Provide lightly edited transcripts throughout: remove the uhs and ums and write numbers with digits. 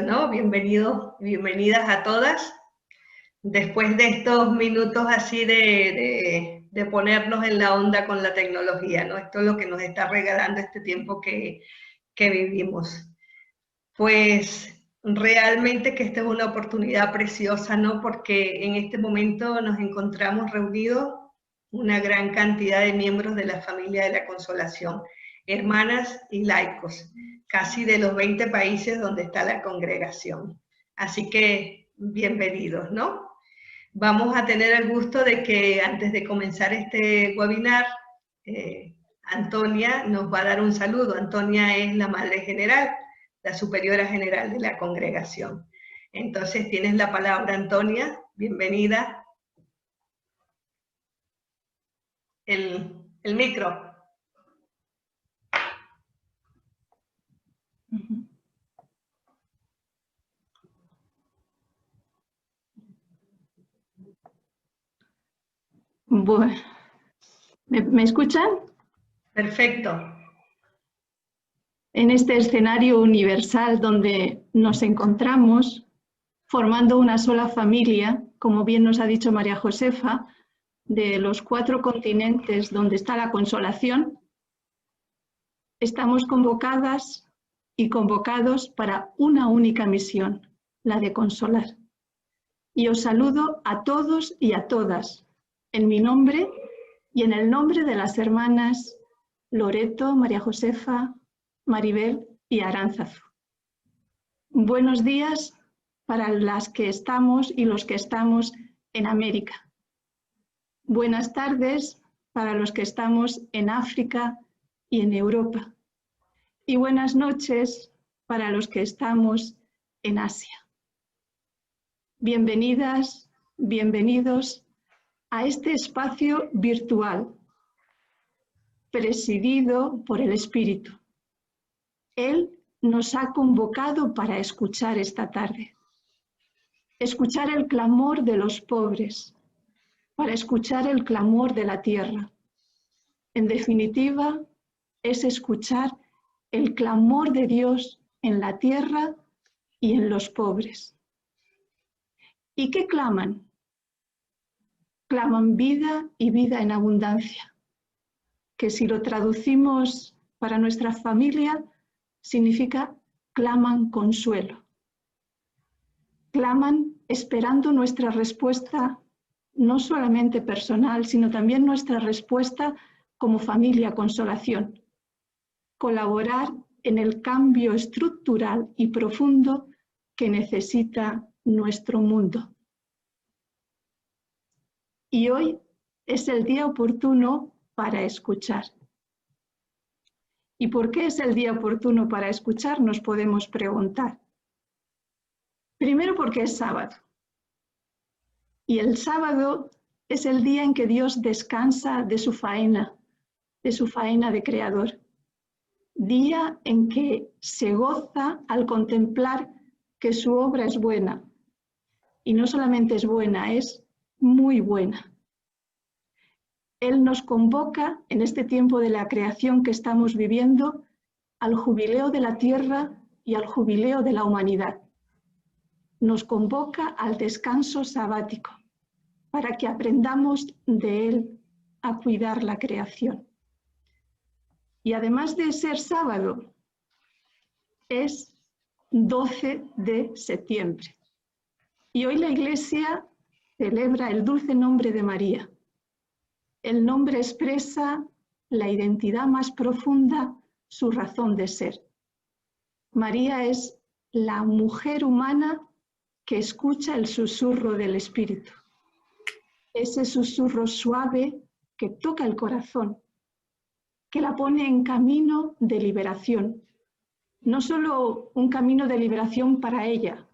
¿no? Bienvenidos y bienvenidas a todas. Después de estos minutos así de ponernos en la onda con la tecnología, ¿no? Esto es lo que nos está regalando este tiempo que vivimos. Pues realmente que esta es una oportunidad preciosa, ¿no? Porque en este momento nos encontramos reunidos una gran cantidad de miembros de la familia de la Consolación, hermanas y laicos, casi de los 20 países donde está la congregación. Así que bienvenidos, ¿no? Vamos a tener el gusto de que antes de comenzar este webinar, Antonia nos va a dar un saludo. Antonia es la Madre General, la Superiora General de la congregación. Entonces tienes la palabra, Antonia. Bienvenida. El micro. Bueno, ¿me escuchan? Perfecto. En este escenario universal donde nos encontramos formando una sola familia, como bien nos ha dicho María Josefa, de los 4 continentes donde está la Consolación, estamos convocadas y convocados para una única misión, la de consolar. Y os saludo a todos y a todas, en mi nombre y en el nombre de las hermanas Loreto, María Josefa, Maribel y Aránzazu. Buenos días para las que estamos y los que estamos en América. Buenas tardes para los que estamos en África y en Europa. Y buenas noches para los que estamos en Asia. Bienvenidas, bienvenidos a este espacio virtual, presidido por el Espíritu. Él nos ha convocado para escuchar esta tarde. Escuchar el clamor de los pobres, para escuchar el clamor de la tierra. En definitiva, es escuchar el clamor de Dios en la tierra y en los pobres. ¿Y qué claman? Claman vida y vida en abundancia, que si lo traducimos para nuestra familia, significa claman consuelo. Claman esperando nuestra respuesta, no solamente personal, sino también nuestra respuesta como familia Consolación. Colaborar en el cambio estructural y profundo que necesita nuestro mundo. Y hoy es el día oportuno para escuchar. ¿Y por qué es el día oportuno para escuchar? Nos podemos preguntar. Primero porque es sábado. Y el sábado es el día en que Dios descansa de su faena de creador. Día en que se goza al contemplar que su obra es buena. Y no solamente es buena, es muy buena. Él nos convoca en este tiempo de la creación que estamos viviendo al jubileo de la tierra y al jubileo de la humanidad. Nos convoca al descanso sabático para que aprendamos de Él a cuidar la creación. Y además de ser sábado, es 12 de septiembre. Y hoy la Iglesia celebra el dulce nombre de María. El nombre expresa la identidad más profunda, su razón de ser. María es la mujer humana que escucha el susurro del Espíritu. Ese susurro suave que toca el corazón, que la pone en camino de liberación. No solo un camino de liberación para ella,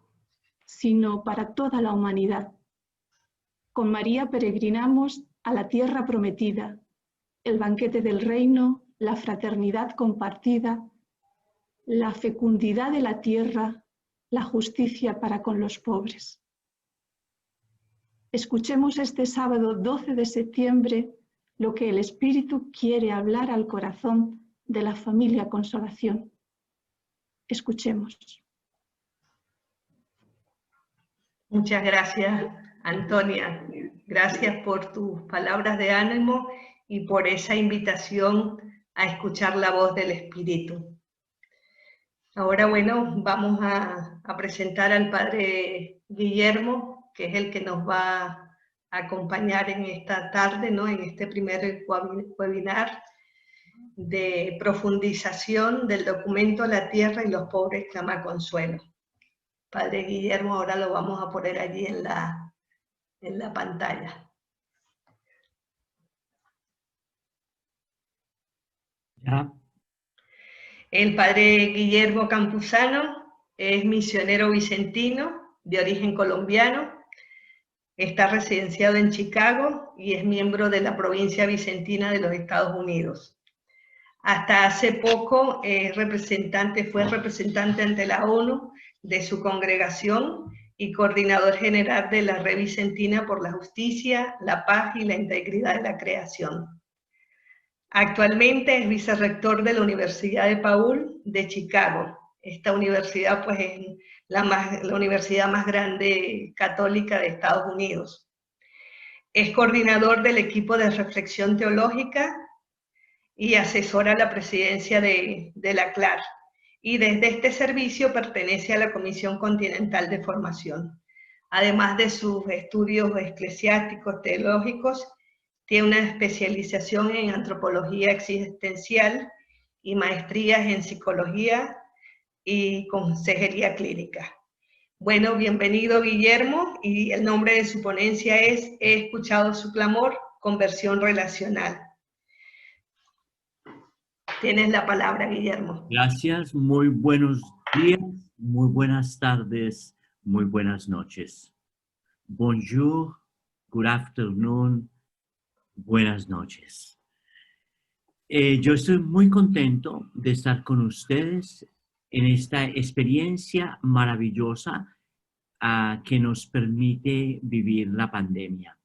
sino para toda la humanidad. Con María peregrinamos a la tierra prometida, el banquete del reino, la fraternidad compartida, la fecundidad de la tierra, la justicia para con los pobres. Escuchemos este sábado 12 de septiembre lo que el Espíritu quiere hablar al corazón de la familia Consolación. Escuchemos. Muchas gracias, Antonia. Gracias por tus palabras de ánimo y por esa invitación a escuchar la voz del Espíritu. Ahora, bueno, vamos a presentar al Padre Guillermo, que es el que nos va a acompañar en esta tarde, ¿no? En este primer webinar de profundización del documento La Tierra y los Pobres clama consuelo. Padre Guillermo, ahora lo vamos a poner allí en la pantalla. Ya. El Padre Guillermo Campuzano es misionero vicentino de origen colombiano, está residenciado en Chicago y es miembro de la provincia vicentina de los Estados Unidos. Hasta hace poco fue representante ante la ONU de su congregación y coordinador general de la Red Vicentina por la Justicia, la Paz y la Integridad de la Creación. Actualmente es vicerrector de la Universidad de Paul de Chicago. Esta universidad pues, es la universidad más grande católica de Estados Unidos. Es coordinador del equipo de reflexión teológica y asesora la presidencia de la CLAR. Y desde este servicio pertenece a la Comisión Continental de Formación. Además de sus estudios eclesiásticos teológicos, tiene una especialización en antropología existencial y maestrías en psicología y consejería clínica. Bueno, bienvenido Guillermo, y el nombre de su ponencia es He escuchado su clamor, conversión relacional. Tienes la palabra, Guillermo. Gracias, muy buenos días, muy buenas tardes, muy buenas noches. Bonjour, good afternoon, buenas noches. Yo estoy muy contento de estar con ustedes en esta experiencia maravillosa que nos permite vivir la pandemia.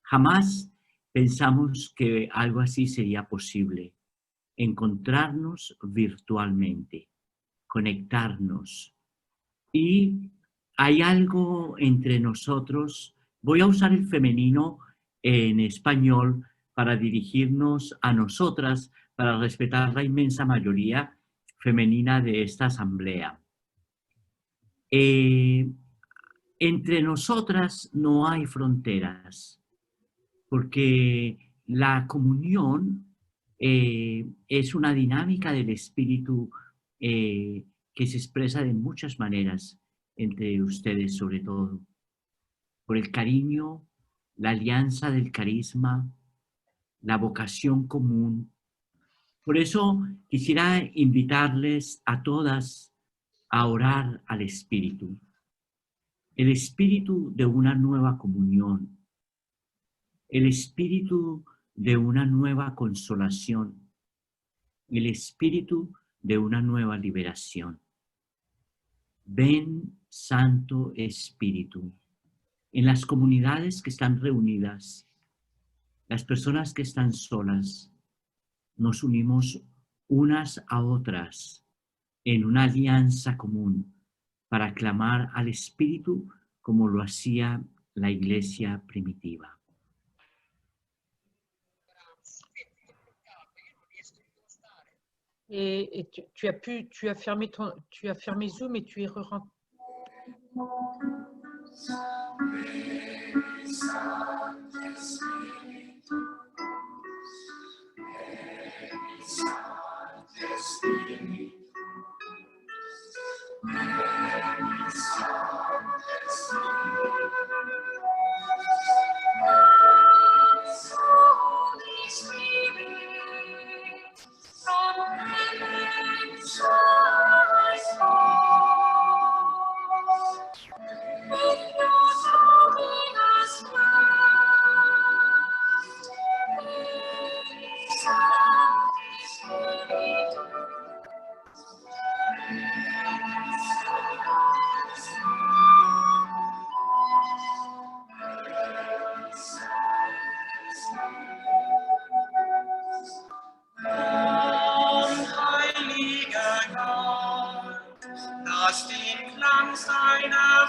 Jamás pensamos que algo así sería posible. Encontrarnos virtualmente, conectarnos. Y hay algo entre nosotros, voy a usar el femenino en español para dirigirnos a nosotras, para respetar la inmensa mayoría femenina de esta asamblea. Entre nosotras no hay fronteras, porque la comunión es una dinámica del espíritu que se expresa de muchas maneras entre ustedes, sobre todo por el cariño, la alianza del carisma, la vocación común. Por eso quisiera invitarles a todas a orar al espíritu, el espíritu de una nueva comunión, el espíritu de una nueva consolación, el espíritu de una nueva liberación. Ven, Santo Espíritu, en las comunidades que están reunidas, las personas que están solas, nos unimos unas a otras en una alianza común para clamar al Espíritu como lo hacía la Iglesia primitiva. Et tu as fermé Zoom et tu es re-rentré. Lass den Klang seiner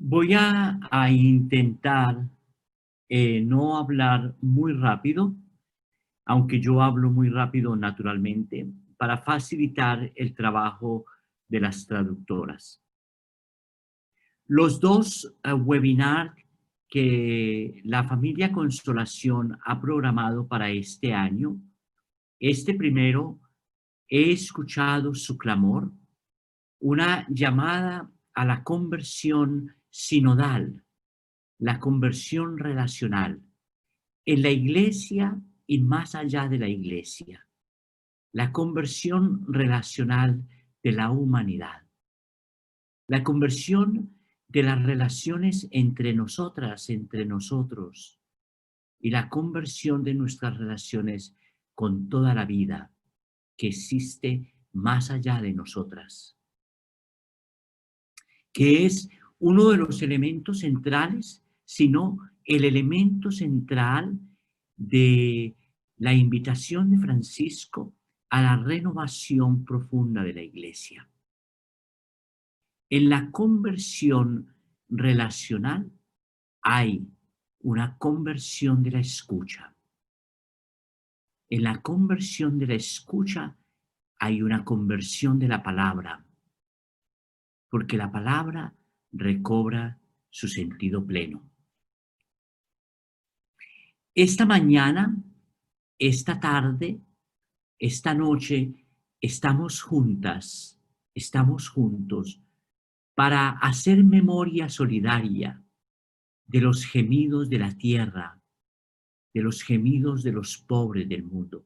Voy a intentar no hablar muy rápido, aunque yo hablo muy rápido naturalmente, para facilitar el trabajo de las traductoras. Los dos webinars que la familia Consolación ha programado para este año, este primero, he escuchado su clamor, una llamada a la conversión sinodal, la conversión relacional, en la iglesia y más allá de la iglesia, la conversión relacional de la humanidad, la conversión de las relaciones entre nosotras, entre nosotros, y la conversión de nuestras relaciones con toda la vida que existe más allá de nosotras, que es uno de los elementos centrales, sino el elemento central de la invitación de Francisco a la renovación profunda de la Iglesia. En la conversión relacional hay una conversión de la escucha. En la conversión de la escucha hay una conversión de la palabra, porque la palabra recobra su sentido pleno. Esta mañana, esta tarde, esta noche, estamos juntas, estamos juntos para hacer memoria solidaria de los gemidos de la tierra, de los gemidos de los pobres del mundo.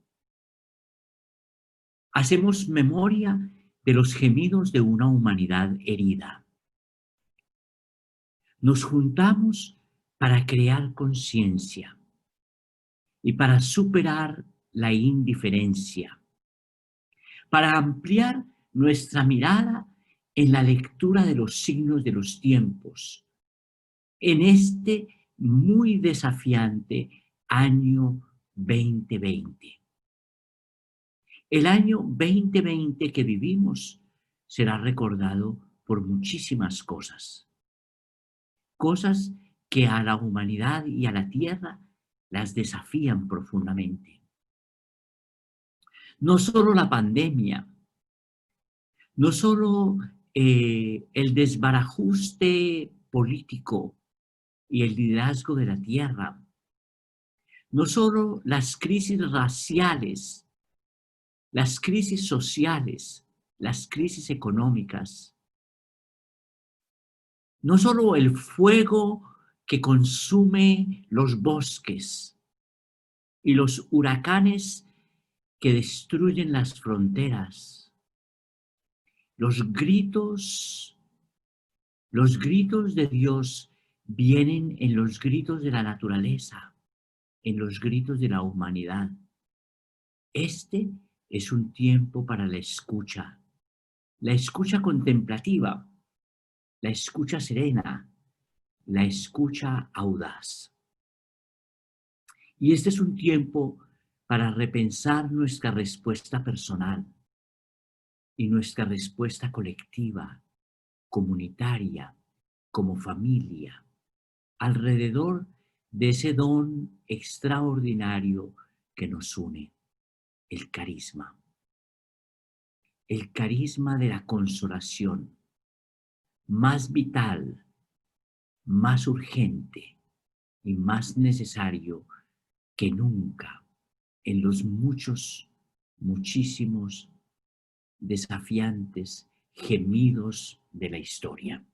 Hacemos memoria de los gemidos de una humanidad herida. Nos juntamos para crear conciencia y para superar la indiferencia, para ampliar nuestra mirada en la lectura de los signos de los tiempos, en este muy desafiante año 2020. El año 2020 que vivimos será recordado por muchísimas cosas. Cosas que a la humanidad y a la tierra las desafían profundamente. No solo la pandemia, no solo el desbarajuste político y el liderazgo de la tierra, no solo las crisis raciales, las crisis sociales, las crisis económicas, no solo el fuego que consume los bosques y los huracanes que destruyen las fronteras, los gritos de Dios vienen en los gritos de la naturaleza, en los gritos de la humanidad. Este es un tiempo para la escucha contemplativa, la escucha serena, la escucha audaz. Y este es un tiempo para repensar nuestra respuesta personal y nuestra respuesta colectiva, comunitaria, como familia, alrededor de ese don extraordinario que nos une, el carisma de la consolación, más vital, más urgente y más necesario que nunca en los muchísimos desafiantes gemidos de la historia.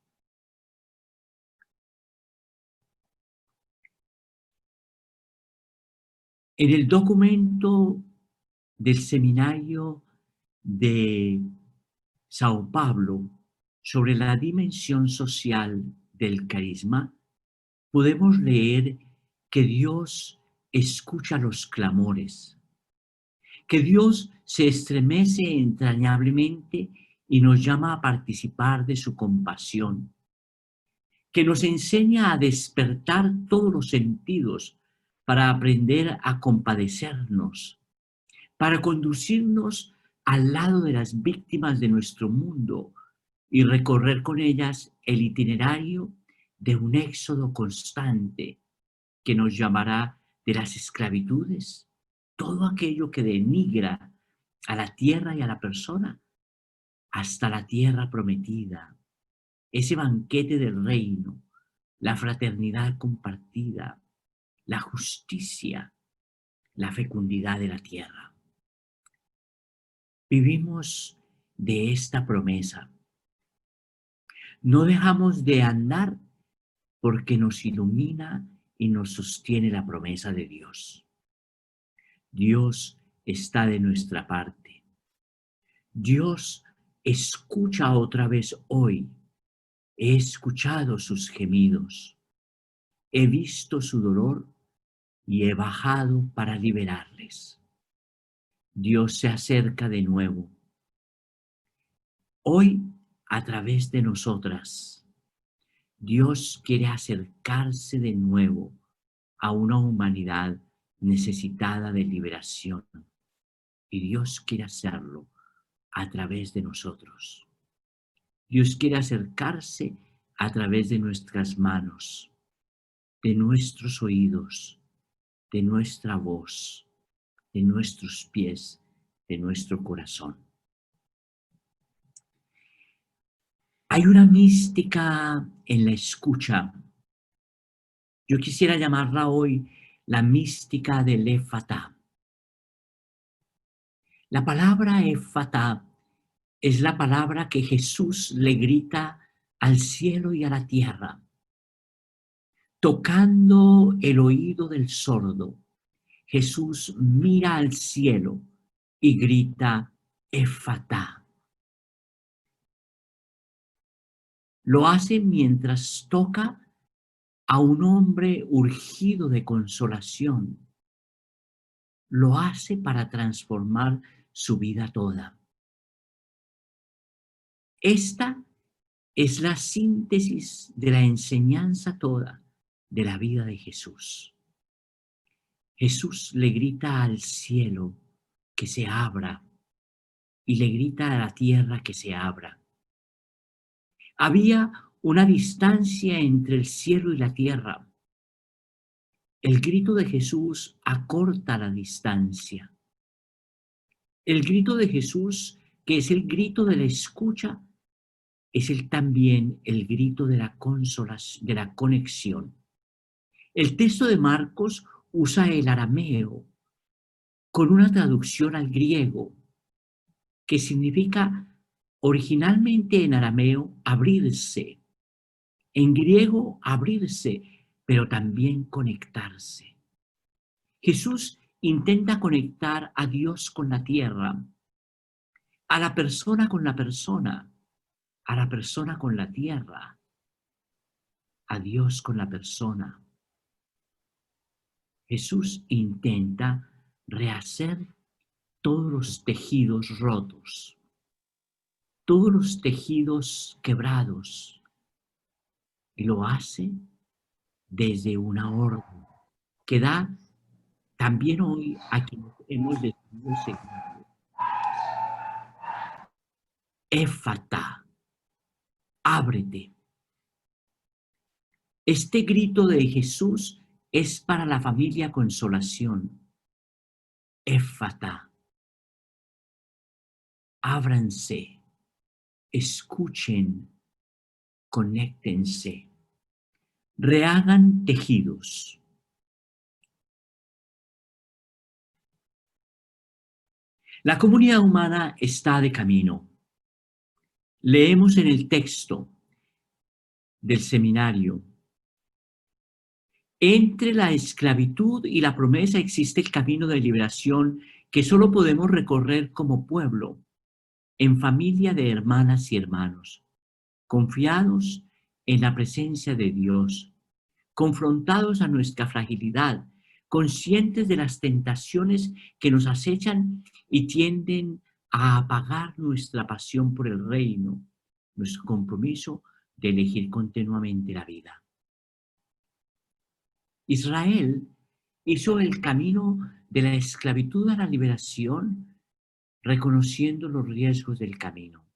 En el documento del seminario de Sao Paulo sobre la dimensión social del carisma, podemos leer que Dios escucha los clamores, que Dios se estremece entrañablemente y nos llama a participar de su compasión, que nos enseña a despertar todos los sentidos para aprender a compadecernos, para conducirnos al lado de las víctimas de nuestro mundo y recorrer con ellas el itinerario de un éxodo constante que nos llamará de las esclavitudes, todo aquello que denigra a la tierra y a la persona, hasta la tierra prometida, ese banquete del reino, la fraternidad compartida, la justicia, la fecundidad de la tierra. Vivimos de esta promesa. No dejamos de andar porque nos ilumina y nos sostiene la promesa de Dios. Dios está de nuestra parte. Dios escucha otra vez hoy. He escuchado sus gemidos. He visto su dolor y he bajado para liberarles. Dios se acerca de nuevo. Hoy, a través de nosotras, Dios quiere acercarse de nuevo a una humanidad necesitada de liberación. Y Dios quiere hacerlo a través de nosotros. Dios quiere acercarse a través de nuestras manos, de nuestros oídos, de nuestra voz, de nuestros pies, de nuestro corazón. Hay una mística en la escucha. Yo quisiera llamarla hoy la mística del Éfata. La palabra Éfata es la palabra que Jesús le grita al cielo y a la tierra, tocando el oído del sordo. Jesús mira al cielo y grita Éfata. Lo hace mientras toca a un hombre urgido de consolación. Lo hace para transformar su vida toda. Esta es la síntesis de la enseñanza toda de la vida de Jesús. Jesús le grita al cielo que se abra y le grita a la tierra que se abra. Había una distancia entre el cielo y la tierra. El grito de Jesús acorta la distancia. El grito de Jesús, que es el grito de la escucha, es también el grito de la consolación, de la conexión. El texto de Marcos usa el arameo con una traducción al griego que significa originalmente en arameo abrirse, en griego abrirse, pero también conectarse. Jesús intenta conectar a Dios con la tierra, a la persona con la persona, a la persona con la tierra, a Dios con la persona. Jesús intenta rehacer todos los tejidos rotos, todos los tejidos quebrados, y lo hace desde una orden que da también hoy a quienes hemos decidido seguirlo. Éfata, ábrete. Este grito de Jesús es para la familia Consolación. Éfata. Ábranse, escuchen, conéctense, rehagan tejidos. La comunidad humana está de camino. Leemos en el texto del seminario: entre la esclavitud y la promesa existe el camino de liberación que solo podemos recorrer como pueblo, en familia de hermanas y hermanos, confiados en la presencia de Dios, confrontados a nuestra fragilidad, conscientes de las tentaciones que nos acechan y tienden a apagar nuestra pasión por el reino, nuestro compromiso de elegir continuamente la vida. Israel hizo el camino de la esclavitud a la liberación, reconociendo los riesgos del camino,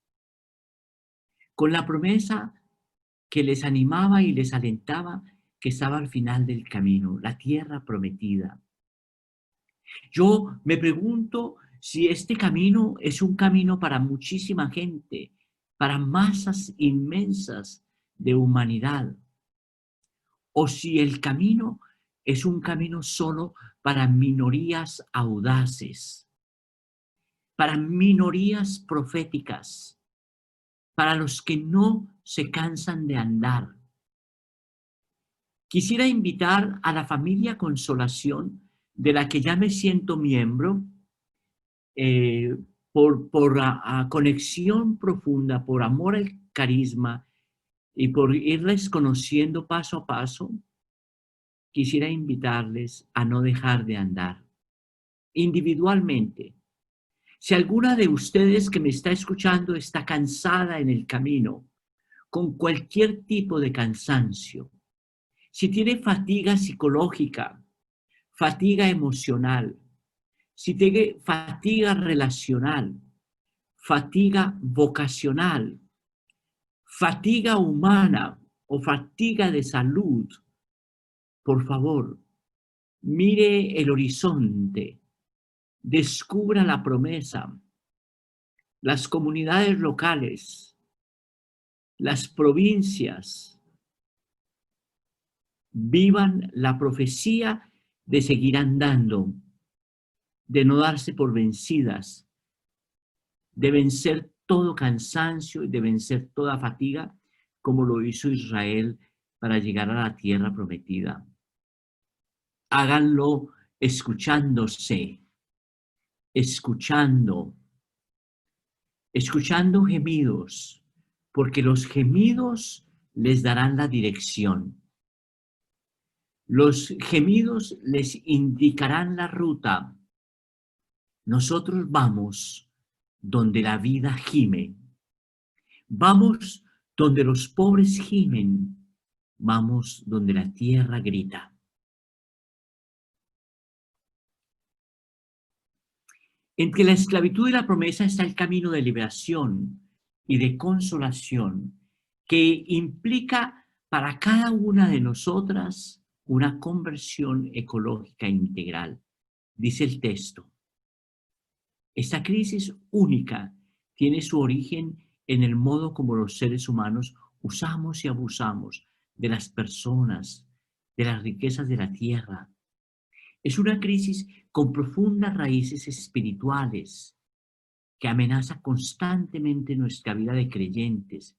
con la promesa que les animaba y les alentaba, que estaba al final del camino, la tierra prometida. Yo me pregunto si este camino es un camino para muchísima gente, para masas inmensas de humanidad, o si el camino es un camino solo para minorías audaces, para minorías proféticas, para los que no se cansan de andar. Quisiera invitar a la familia Consolación, de la que ya me siento miembro, por conexión profunda, por amor al carisma y por irles conociendo paso a paso, quisiera invitarles a no dejar de andar individualmente. Si alguna de ustedes que me está escuchando está cansada en el camino, con cualquier tipo de cansancio, si tiene fatiga psicológica, fatiga emocional, si tiene fatiga relacional, fatiga vocacional, fatiga humana o fatiga de salud, por favor, mire el horizonte, descubra la promesa, las comunidades locales, las provincias, vivan la profecía de seguir andando, de no darse por vencidas, de vencer todo cansancio y de vencer toda fatiga, como lo hizo Israel para llegar a la tierra prometida. Háganlo escuchándose, escuchando gemidos, porque los gemidos les darán la dirección. Los gemidos les indicarán la ruta. Nosotros vamos donde la vida gime. Vamos donde los pobres gimen. Vamos donde la tierra grita. Entre la esclavitud y la promesa está el camino de liberación y de consolación que implica para cada una de nosotras una conversión ecológica integral. Dice el texto, esta crisis única tiene su origen en el modo como los seres humanos usamos y abusamos de las personas, de las riquezas de la tierra. Es una crisis con profundas raíces espirituales que amenaza constantemente nuestra vida de creyentes,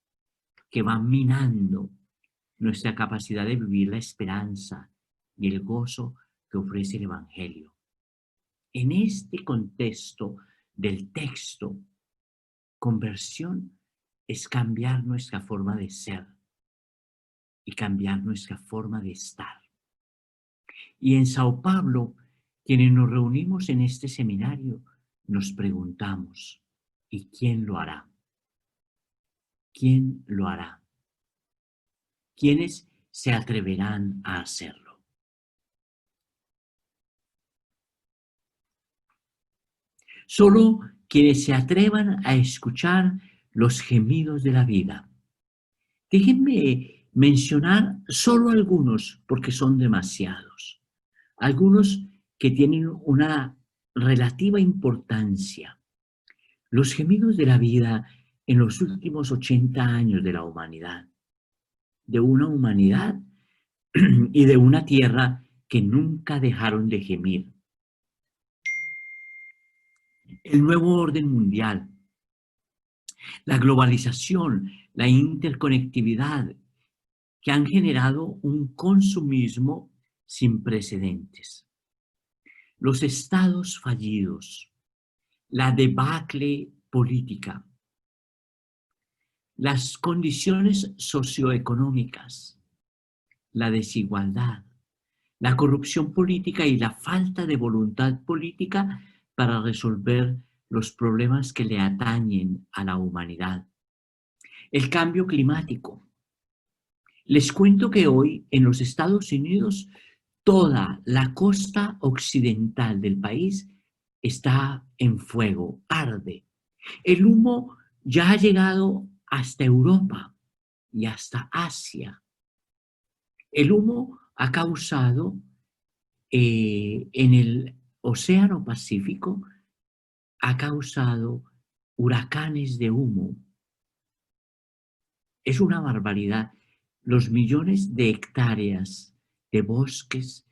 que va minando nuestra capacidad de vivir la esperanza y el gozo que ofrece el Evangelio. En este contexto del texto, conversión es cambiar nuestra forma de ser y cambiar nuestra forma de estar. Y en Sao Paulo, quienes nos reunimos en este seminario, nos preguntamos, ¿y quién lo hará? ¿Quién lo hará? ¿Quiénes se atreverán a hacerlo? Solo quienes se atrevan a escuchar los gemidos de la vida. Déjenme mencionar solo algunos, porque son demasiados. Algunos que tienen una relativa importancia. Los gemidos de la vida en los últimos 80 años de la humanidad. De una humanidad y de una tierra que nunca dejaron de gemir. El nuevo orden mundial, la globalización, la interconectividad, que han generado un consumismo sin precedentes. Los estados fallidos, la debacle política, las condiciones socioeconómicas, la desigualdad, la corrupción política y la falta de voluntad política para resolver los problemas que le atañen a la humanidad. El cambio climático. Les cuento que hoy en los Estados Unidos toda la costa occidental del país está en fuego, arde. El humo ya ha llegado hasta Europa y hasta Asia. El humo ha causado en el Océano Pacífico, ha causado huracanes de humo. Es una barbaridad los millones de hectáreas de bosques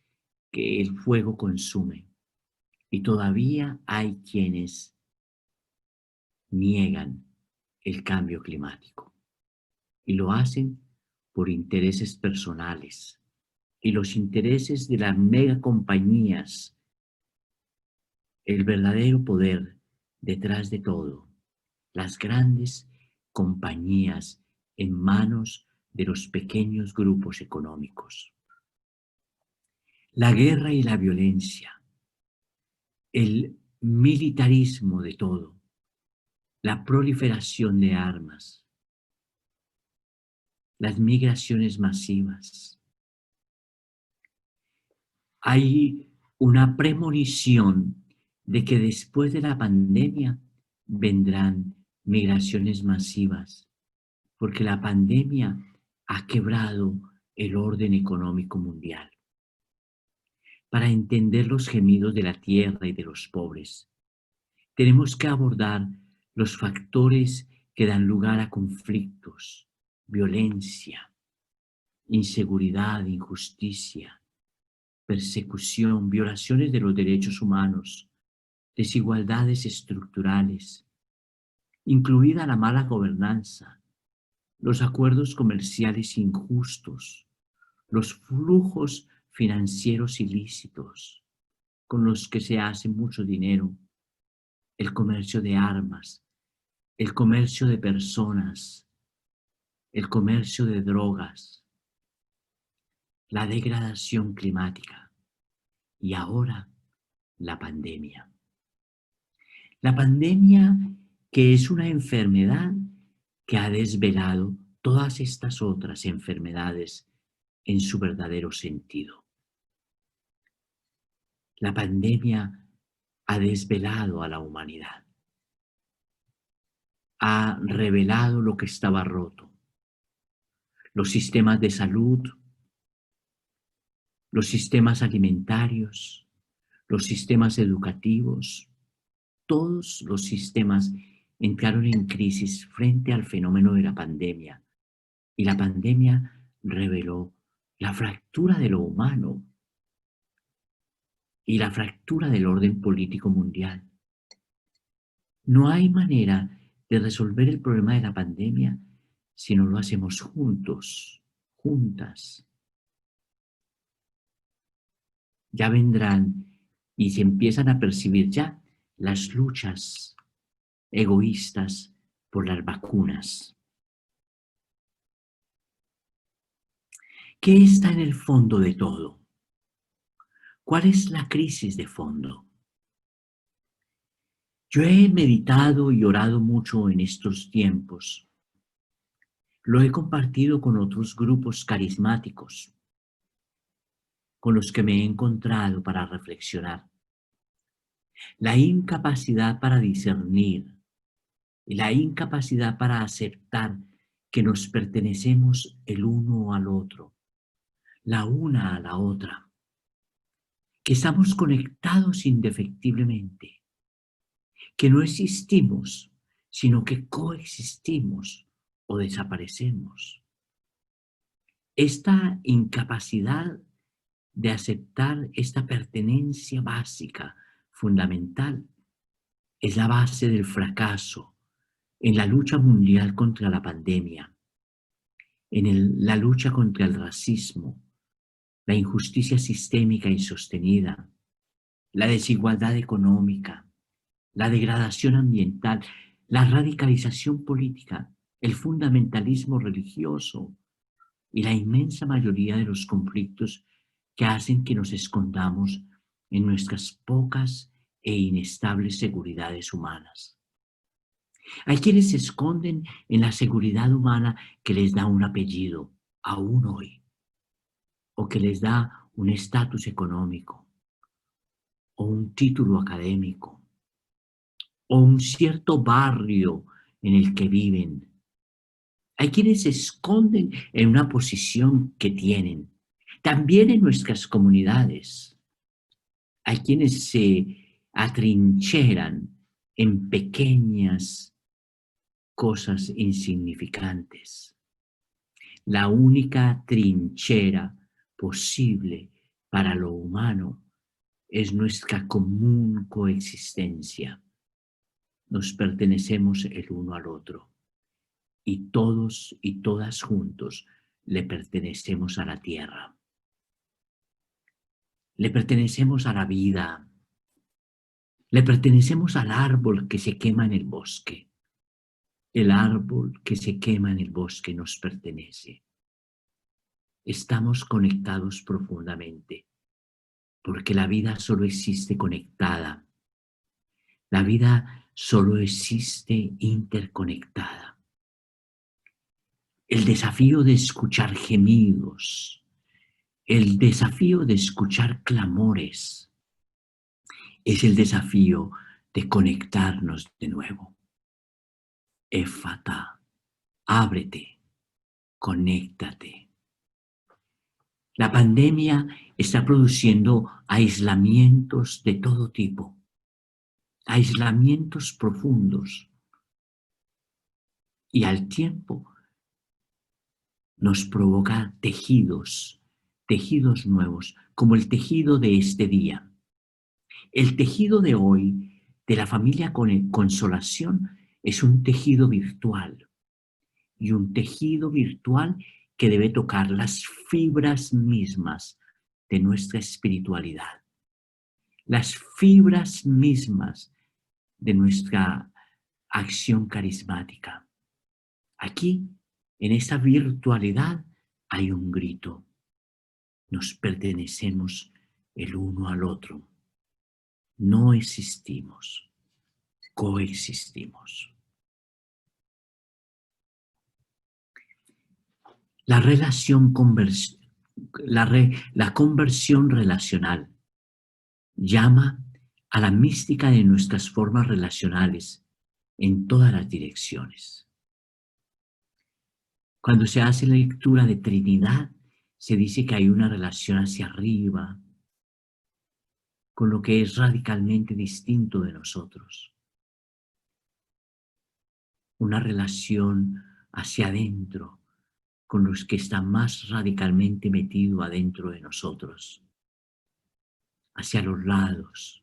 que el fuego consume. Y todavía hay quienes niegan el cambio climático. Y lo hacen por intereses personales y los intereses de las megacompañías. El verdadero poder detrás de todo, las grandes compañías en manos de los pequeños grupos económicos. La guerra y la violencia, el militarismo de todo, la proliferación de armas, las migraciones masivas. Hay una premonición de que después de la pandemia vendrán migraciones masivas, porque la pandemia ha quebrado el orden económico mundial. Para entender los gemidos de la tierra y de los pobres, tenemos que abordar los factores que dan lugar a conflictos, violencia, inseguridad, injusticia, persecución, violaciones de los derechos humanos, desigualdades estructurales, incluida la mala gobernanza, los acuerdos comerciales injustos, los flujos financieros ilícitos con los que se hace mucho dinero, el comercio de armas, el comercio de personas, el comercio de drogas, la degradación climática y ahora la pandemia. La pandemia, que es una enfermedad que ha desvelado todas estas otras enfermedades en su verdadero sentido. La pandemia ha desvelado a la humanidad, ha revelado lo que estaba roto. Los sistemas de salud, los sistemas alimentarios, los sistemas educativos, todos los sistemas entraron en crisis frente al fenómeno de la pandemia. Y la pandemia reveló la fractura de lo humano y la fractura del orden político mundial. No hay manera de resolver el problema de la pandemia si no lo hacemos juntos, juntas. Ya vendrán y se empiezan a percibir ya las luchas egoístas por las vacunas. ¿Qué está en el fondo de todo? ¿Cuál es la crisis de fondo? Yo he meditado y orado mucho en estos tiempos. Lo he compartido con otros grupos carismáticos con los que me he encontrado para reflexionar. La incapacidad para discernir y la incapacidad para aceptar que nos pertenecemos el uno al otro, la una a la otra, que estamos conectados indefectiblemente, que no existimos, sino que coexistimos o desaparecemos. Esta incapacidad de aceptar esta pertenencia básica, fundamental, es la base del fracaso en la lucha mundial contra la pandemia, en la lucha contra el racismo, la injusticia sistémica y sostenida, la desigualdad económica, la degradación ambiental, la radicalización política, el fundamentalismo religioso y la inmensa mayoría de los conflictos que hacen que nos escondamos en nuestras pocas e inestables seguridades humanas. Hay quienes se esconden en la seguridad humana que les da un apellido, aún hoy, o que les da un estatus económico, o un título académico, o un cierto barrio en el que viven. Hay quienes se esconden en una posición que tienen. También en nuestras comunidades hay quienes se atrincheran en pequeñas cosas insignificantes. La única trinchera posible para lo humano es nuestra común coexistencia. Nos pertenecemos el uno al otro y todos y todas juntos le pertenecemos a la tierra. Le pertenecemos a la vida. Le pertenecemos al árbol que se quema en el bosque. El árbol que se quema en el bosque nos pertenece. Estamos conectados profundamente, porque la vida solo existe conectada. La vida solo existe interconectada. El desafío de escuchar gemidos, el desafío de escuchar clamores, es el desafío de conectarnos de nuevo. Éfata, ábrete, conéctate. La pandemia está produciendo aislamientos de todo tipo, aislamientos profundos, y al tiempo nos provoca tejidos nuevos, como el tejido de este día. El tejido de hoy, de la familia Consolación, es un tejido virtual, y un tejido virtual que debe tocar las fibras mismas de nuestra espiritualidad, las fibras mismas de nuestra acción carismática. Aquí, en esta virtualidad, hay un grito. Nos pertenecemos el uno al otro. No existimos, coexistimos. La conversión relacional llama a la mística de nuestras formas relacionales en todas las direcciones. Cuando se hace la lectura de Trinidad, se dice que hay una relación hacia arriba, con lo que es radicalmente distinto de nosotros. Una relación hacia adentro, con los que está más radicalmente metido adentro de nosotros, hacia los lados,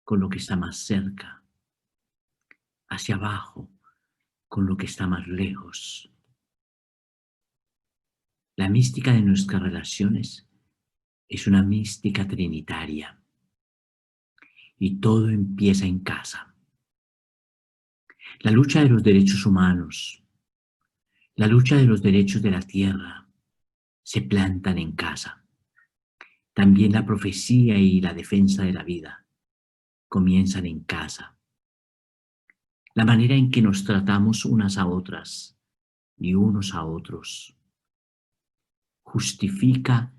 con lo que está más cerca, hacia abajo, con lo que está más lejos. La mística de nuestras relaciones es una mística trinitaria, y todo empieza en casa. La lucha de los derechos humanos, la lucha de los derechos de la tierra se plantan en casa. También la profecía y la defensa de la vida comienzan en casa. La manera en que nos tratamos unas a otras y unos a otros justifica,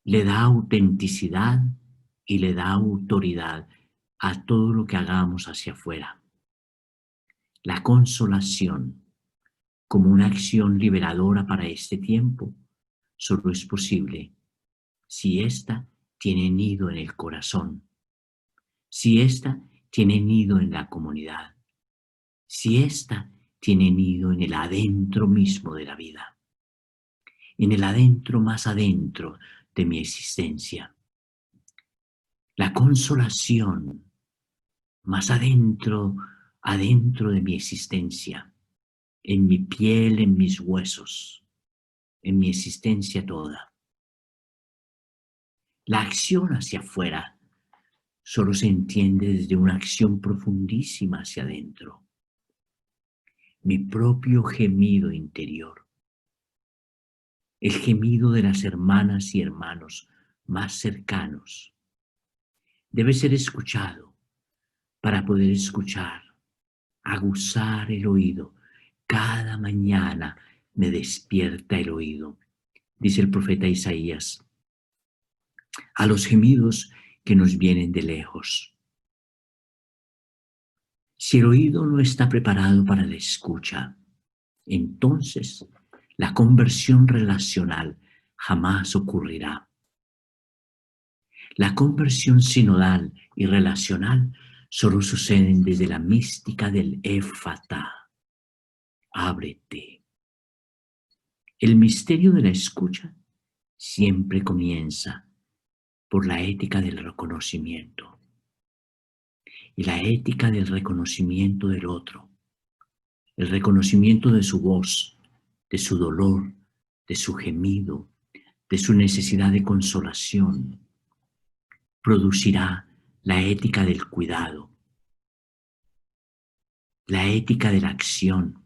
le da autenticidad y le da autoridad a todo lo que hagamos hacia afuera. La consolación, como una acción liberadora para este tiempo, solo es posible si ésta tiene nido en el corazón, si ésta tiene nido en la comunidad, si ésta tiene nido en el adentro mismo de la vida, en el adentro más adentro de mi existencia. La consolación más adentro de mi existencia, en mi piel, en mis huesos, en mi existencia toda. La acción hacia afuera solo se entiende desde una acción profundísima hacia adentro. Mi propio gemido interior, el gemido de las hermanas y hermanos más cercanos, debe ser escuchado para poder escuchar, aguzar el oído. Cada mañana me despierta el oído, dice el profeta Isaías, a los gemidos que nos vienen de lejos. Si el oído no está preparado para la escucha, entonces la conversión relacional jamás ocurrirá. La conversión sinodal y relacional solo suceden desde la mística del Éfata. Ábrete. El misterio de la escucha siempre comienza por la ética del reconocimiento. Y la ética del reconocimiento del otro. El reconocimiento de su voz, de su dolor, de su gemido, de su necesidad de consolación, producirá la ética del cuidado, la ética de la acción,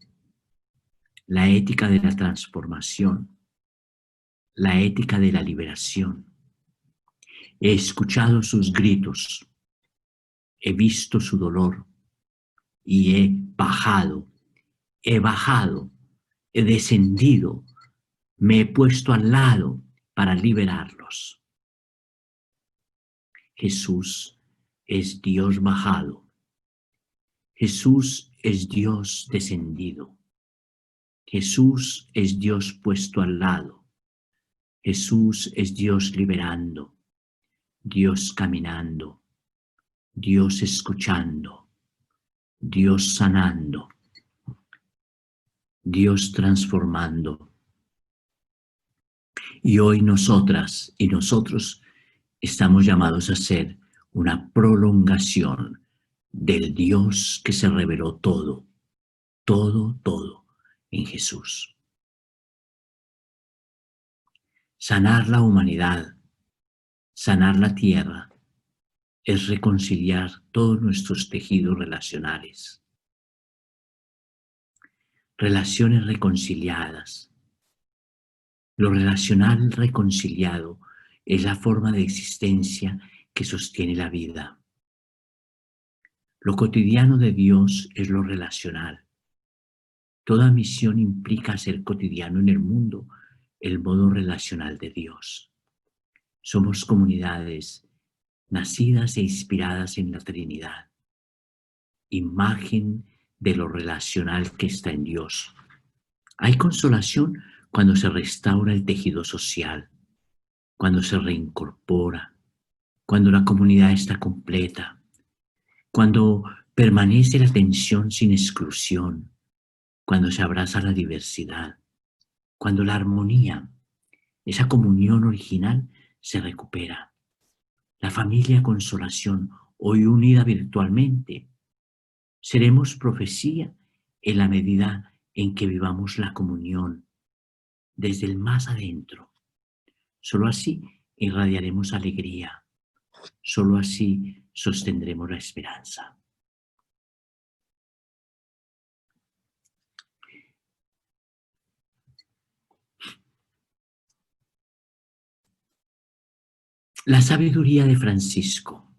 la ética de la transformación, la ética de la liberación. He escuchado sus gritos, he visto su dolor y he bajado, he descendido, me he puesto al lado para liberarlos. Jesús es Dios bajado. Jesús es Dios descendido. Jesús es Dios puesto al lado. Jesús es Dios liberando, Dios caminando, Dios escuchando, Dios sanando, Dios transformando. Y hoy nosotras y nosotros estamos llamados a ser una prolongación del Dios que se reveló todo en Jesús. Sanar la humanidad, sanar la tierra, es reconciliar todos nuestros tejidos relacionales. Relaciones reconciliadas. Lo relacional reconciliado es la forma de existencia que sostiene la vida. Lo cotidiano de Dios es lo relacional. Toda misión implica hacer cotidiano en el mundo el modo relacional de Dios. Somos comunidades nacidas e inspiradas en la Trinidad, imagen de lo relacional que está en Dios. Hay consolación cuando se restaura el tejido social, cuando se reincorpora, cuando la comunidad está completa, cuando permanece la tensión sin exclusión, cuando se abraza la diversidad, cuando la armonía, esa comunión original, se recupera. La familia consolación, hoy unida virtualmente, seremos profecía en la medida en que vivamos la comunión desde el más adentro. Solo así irradiaremos alegría. Solo así sostendremos la esperanza. La sabiduría de Francisco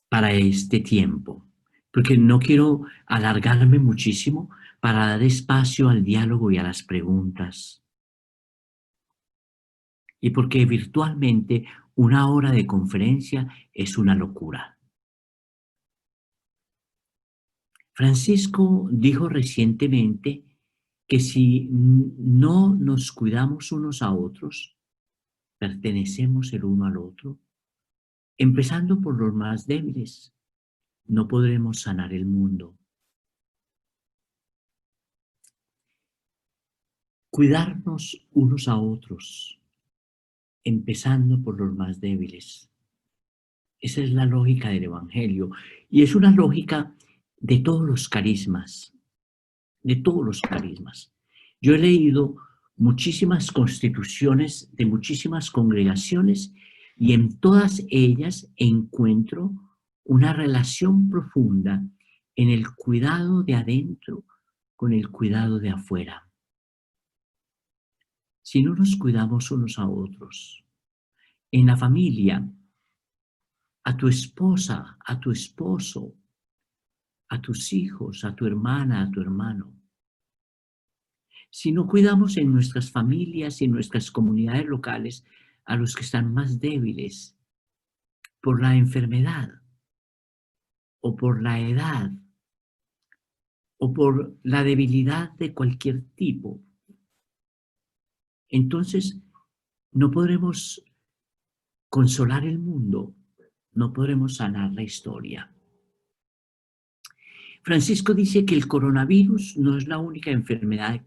para este tiempo, porque no quiero alargarme muchísimo para dar espacio al diálogo y a las preguntas. Y porque virtualmente una hora de conferencia es una locura. Francisco dijo recientemente que si no nos cuidamos unos a otros, pertenecemos el uno al otro, empezando por los más débiles, no podremos sanar el mundo. Cuidarnos unos a otros, empezando por los más débiles. Esa es la lógica del Evangelio y es una lógica de todos los carismas, de todos los carismas. Yo he leído muchísimas constituciones de muchísimas congregaciones y en todas ellas encuentro una relación profunda en el cuidado de adentro con el cuidado de afuera. Si no nos cuidamos unos a otros, en la familia, a tu esposa, a tu esposo, a tus hijos, a tu hermana, a tu hermano. Si no cuidamos en nuestras familias y en nuestras comunidades locales a los que están más débiles por la enfermedad o por la edad o por la debilidad de cualquier tipo, entonces no podremos consolar el mundo, no podremos sanar la historia. Francisco dice que el coronavirus no es la única enfermedad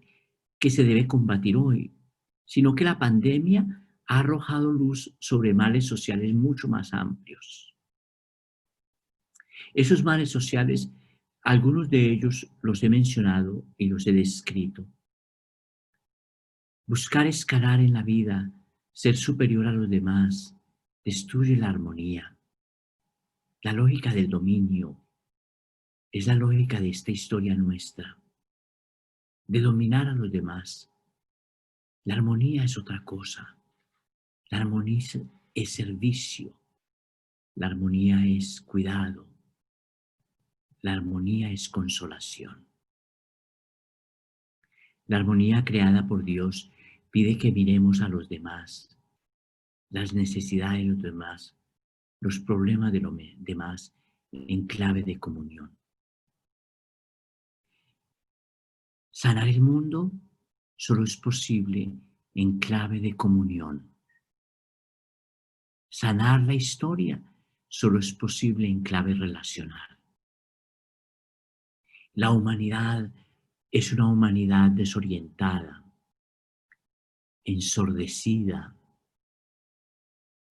que se debe combatir hoy, sino que la pandemia ha arrojado luz sobre males sociales mucho más amplios. Esos males sociales, algunos de ellos los he mencionado y los he descrito. Buscar escalar en la vida, ser superior a los demás, destruye la armonía. La lógica del dominio es la lógica de esta historia nuestra, de dominar a los demás. La armonía es otra cosa. La armonía es servicio. La armonía es cuidado. La armonía es consolación. La armonía creada por Dios pide que miremos a los demás, las necesidades de los demás, los problemas de los demás en clave de comunión. Sanar el mundo solo es posible en clave de comunión. Sanar la historia solo es posible en clave relacional. La humanidad es una humanidad desorientada, ensordecida,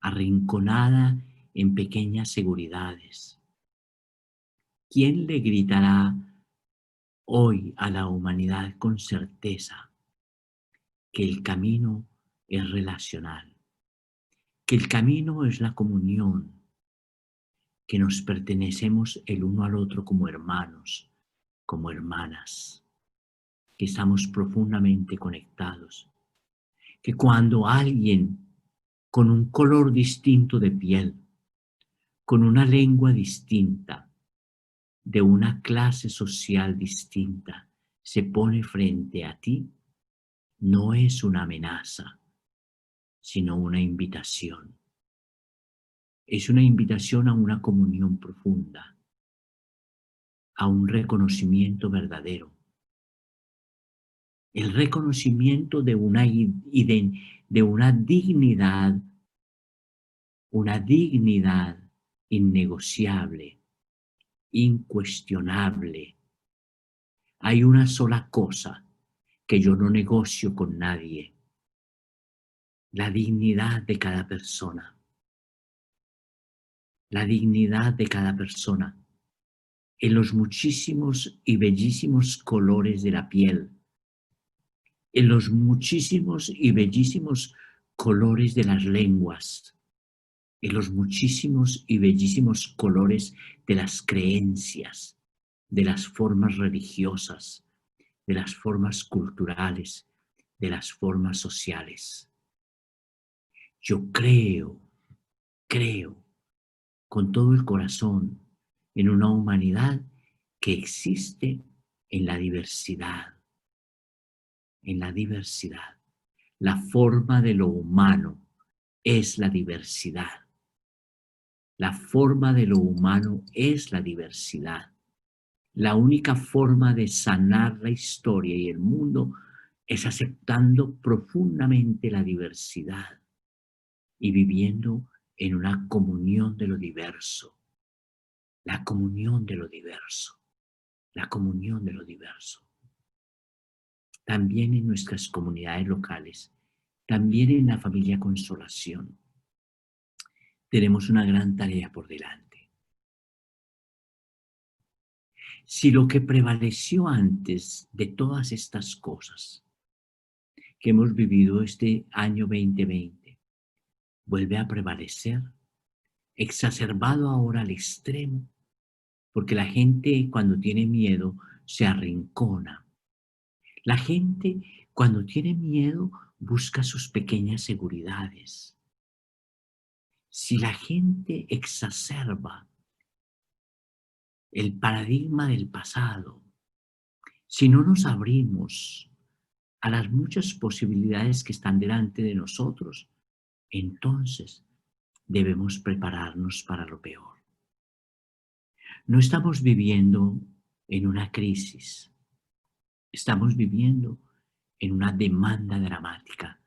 arrinconada en pequeñas seguridades. ¿Quién le gritará hoy a la humanidad con certeza que el camino es relacional, que el camino es la comunión, que nos pertenecemos el uno al otro como hermanos, como hermanas, que estamos profundamente conectados, que cuando alguien con un color distinto de piel, con una lengua distinta, de una clase social distinta, se pone frente a ti, no es una amenaza, sino una invitación. Es una invitación a una comunión profunda, a un reconocimiento verdadero. El reconocimiento de una dignidad innegociable, incuestionable. Hay una sola cosa que yo no negocio con nadie: la dignidad de cada persona. La dignidad de cada persona en los muchísimos y bellísimos colores de la piel, en los muchísimos y bellísimos colores de las lenguas, en los muchísimos y bellísimos colores de las creencias, de las formas religiosas, de las formas culturales, de las formas sociales. Yo creo con todo el corazón en una humanidad que existe en la diversidad. En la diversidad. La forma de lo humano es la diversidad. La forma de lo humano es la diversidad. La única forma de sanar la historia y el mundo es aceptando profundamente la diversidad y viviendo en una comunión de lo diverso. La comunión de lo diverso. La comunión de lo diverso. También en nuestras comunidades locales, también en la familia Consolación, tenemos una gran tarea por delante. Si lo que prevaleció antes de todas estas cosas que hemos vivido este año 2020 vuelve a prevalecer, exacerbado ahora al extremo, porque la gente cuando tiene miedo se arrincona. La gente cuando tiene miedo busca sus pequeñas seguridades. Si la gente exacerba el paradigma del pasado, si no nos abrimos a las muchas posibilidades que están delante de nosotros, entonces debemos prepararnos para lo peor. No estamos viviendo en una crisis, Estamos viviendo en una demanda dramática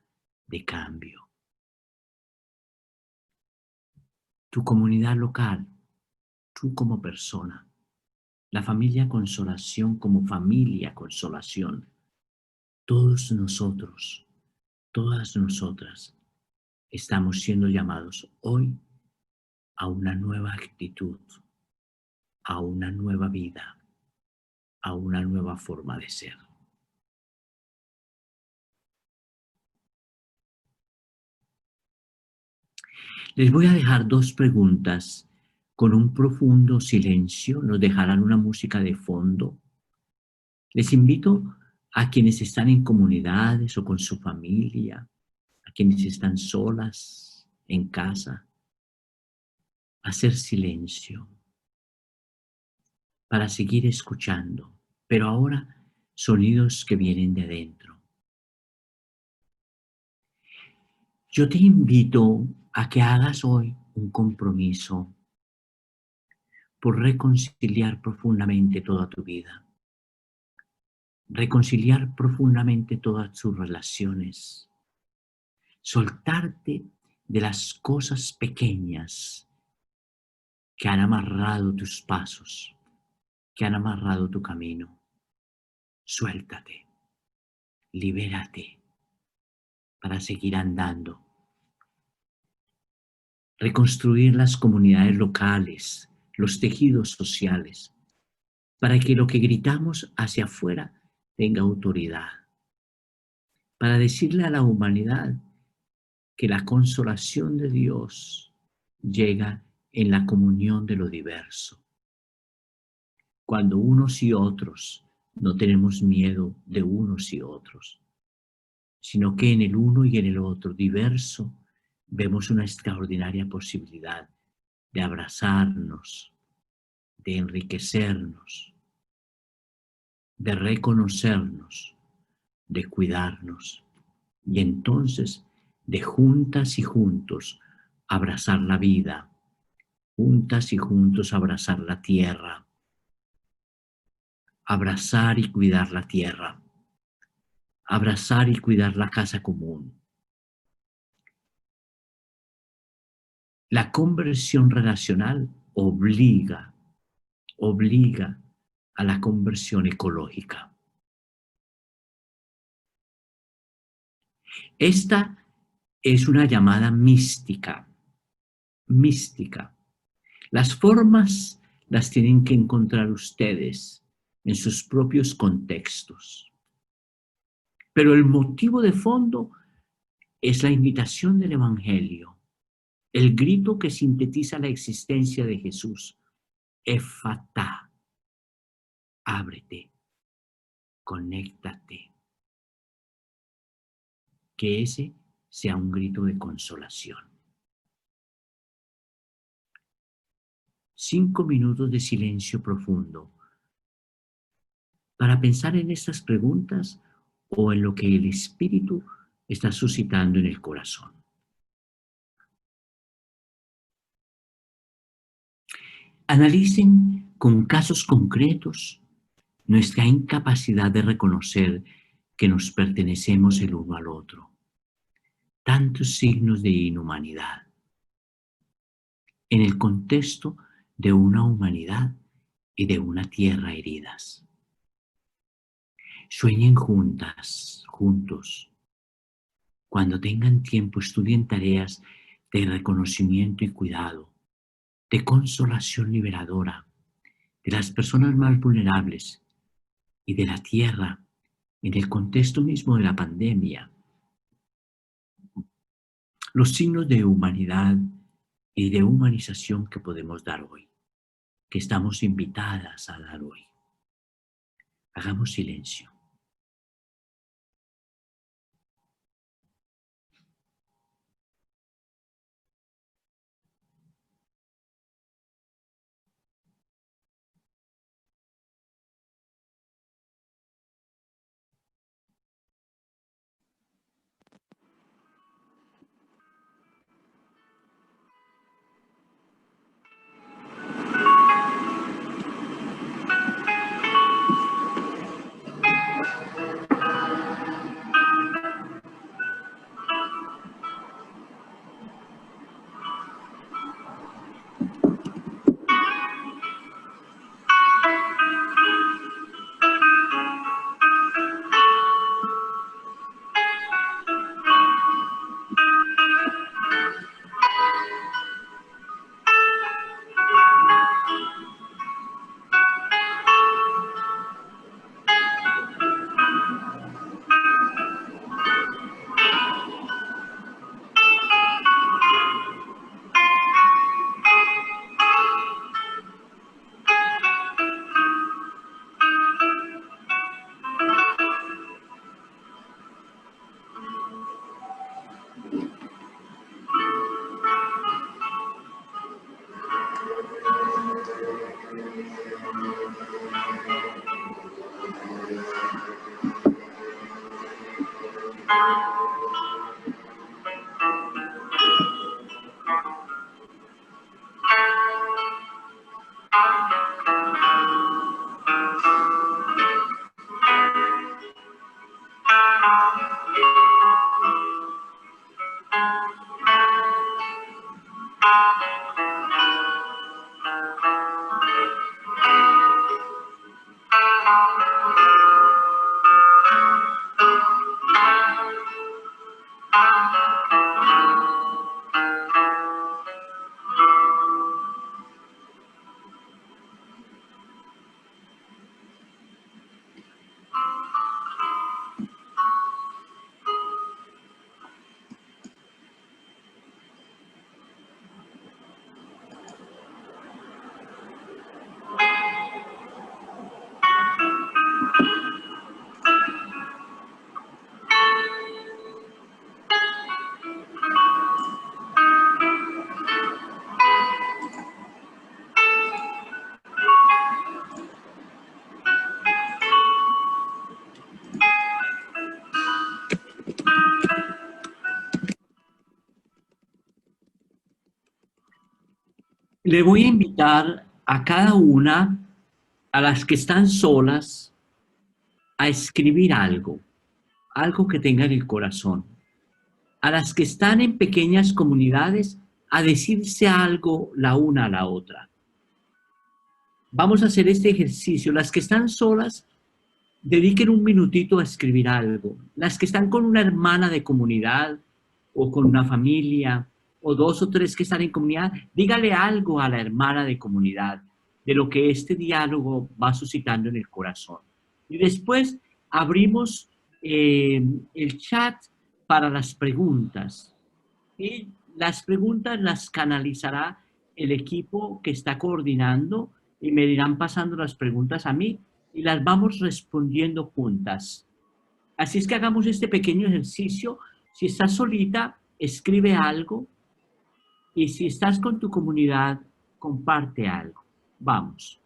de cambio. Tu comunidad local, tú como persona, la familia Consolación como familia Consolación, todos nosotros, todas nosotras, estamos siendo llamados hoy a una nueva actitud, a una nueva vida, a una nueva forma de ser. Les voy a dejar 2 preguntas con un profundo silencio. Nos dejarán una música de fondo. Les invito a quienes están en comunidades o con su familia, a quienes están solas en casa, a hacer silencio para seguir escuchando, pero ahora sonidos que vienen de adentro. Yo te invito a que hagas hoy un compromiso por reconciliar profundamente toda tu vida, reconciliar profundamente todas tus relaciones, soltarte de las cosas pequeñas que han amarrado tus pasos, que han amarrado tu camino. Suéltate, libérate para seguir andando. Reconstruir las comunidades locales, los tejidos sociales, para que lo que gritamos hacia afuera tenga autoridad. Para decirle a la humanidad que la consolación de Dios llega en la comunión de lo diverso. Cuando unos y otros no tenemos miedo de unos y otros, sino que en el uno y en el otro diverso vemos una extraordinaria posibilidad de abrazarnos, de enriquecernos, de reconocernos, de cuidarnos y entonces de juntas y juntos abrazar la vida, juntas y juntos abrazar la tierra, abrazar y cuidar la tierra, abrazar y cuidar la casa común. La conversión relacional obliga a la conversión ecológica. Esta es una llamada mística. Las formas las tienen que encontrar ustedes en sus propios contextos. Pero el motivo de fondo es la invitación del Evangelio, el grito que sintetiza la existencia de Jesús. Efatá, ábrete, conéctate. Que ese sea un grito de consolación. 5 minutos de silencio profundo para pensar en estas preguntas o en lo que el Espíritu está suscitando en el corazón. Analicen con casos concretos nuestra incapacidad de reconocer que nos pertenecemos el uno al otro. Tantos signos de inhumanidad. En el contexto de una humanidad y de una tierra heridas. Sueñen juntas, juntos. Cuando tengan tiempo, estudien tareas de reconocimiento y cuidado, de consolación liberadora, de las personas más vulnerables y de la tierra en el contexto mismo de la pandemia. Los signos de humanidad y de humanización que podemos dar hoy, que estamos invitadas a dar hoy. Hagamos silencio. Le voy a invitar a cada una, a las que están solas, a escribir algo, algo que tenga en el corazón. A las que están en pequeñas comunidades, a decirse algo la una a la otra. Vamos a hacer este ejercicio. Las que están solas, dediquen un minutito a escribir algo. Las que están con una hermana de comunidad o con una familia, o 2 o 3 que están en comunidad, dígale algo a la hermana de comunidad de lo que este diálogo va suscitando en el corazón. Y después abrimos el chat para las preguntas. Y las preguntas las canalizará el equipo que está coordinando y me irán pasando las preguntas a mí y las vamos respondiendo juntas. Así es que hagamos este pequeño ejercicio. Si estás solita, escribe algo. Y si estás con tu comunidad, comparte algo. Vamos.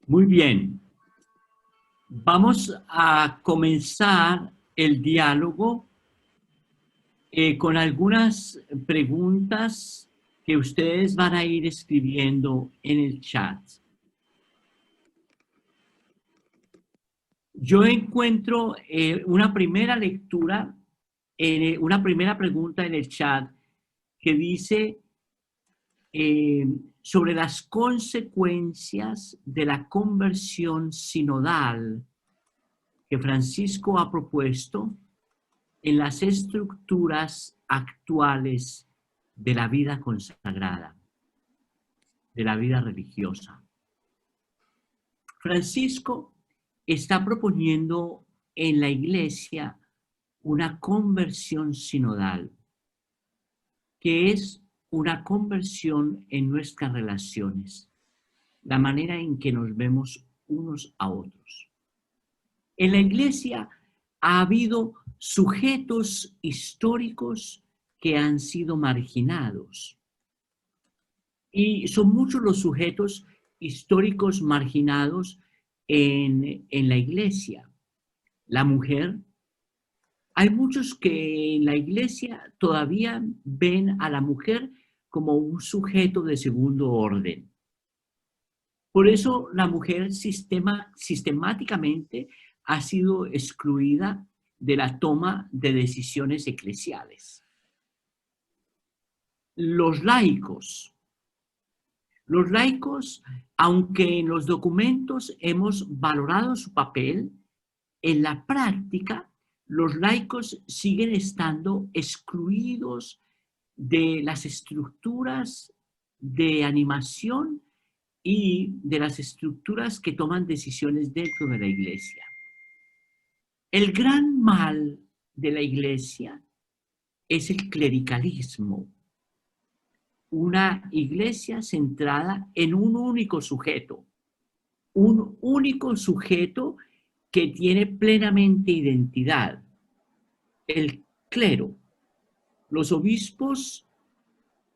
Muy bien. Vamos a comenzar el diálogo con algunas preguntas que ustedes van a ir escribiendo en el chat. Yo encuentro una primera lectura, una primera pregunta en el chat que dice, sobre las consecuencias de la conversión sinodal que Francisco ha propuesto en las estructuras actuales de la vida consagrada, de la vida religiosa. Francisco está proponiendo en la Iglesia una conversión sinodal, que es una conversión en nuestras relaciones, la manera en que nos vemos unos a otros. En la Iglesia ha habido sujetos históricos que han sido marginados. Y son muchos los sujetos históricos marginados en la Iglesia. La mujer, hay muchos que en la Iglesia todavía ven a la mujer como un sujeto de segundo orden. Por eso la mujer sistemáticamente ha sido excluida de la toma de decisiones eclesiales. Los laicos, aunque en los documentos hemos valorado su papel, en la práctica los laicos siguen estando excluidos de las estructuras de animación y de las estructuras que toman decisiones dentro de la Iglesia. El gran mal de la Iglesia es el clericalismo. Una Iglesia centrada en un único sujeto que tiene plenamente identidad, el clero, los obispos,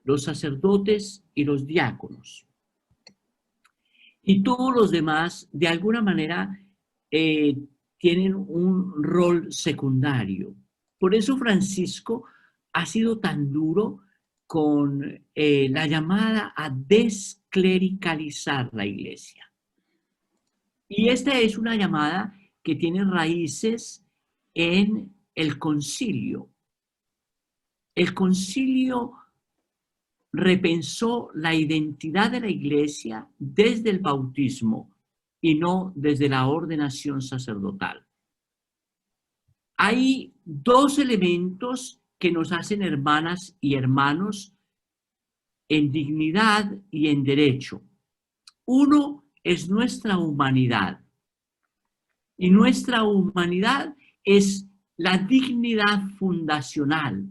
los sacerdotes y los diáconos. Y todos los demás, de alguna manera, tienen un rol secundario. Por eso Francisco ha sido tan duro con la llamada a desclericalizar la Iglesia. Y esta es una llamada que tiene raíces en el concilio. El concilio repensó la identidad de la Iglesia desde el bautismo y no desde la ordenación sacerdotal. Hay dos elementos que nos hacen hermanas y hermanos en dignidad y en derecho. Uno es nuestra humanidad. Y nuestra humanidad es la dignidad fundacional,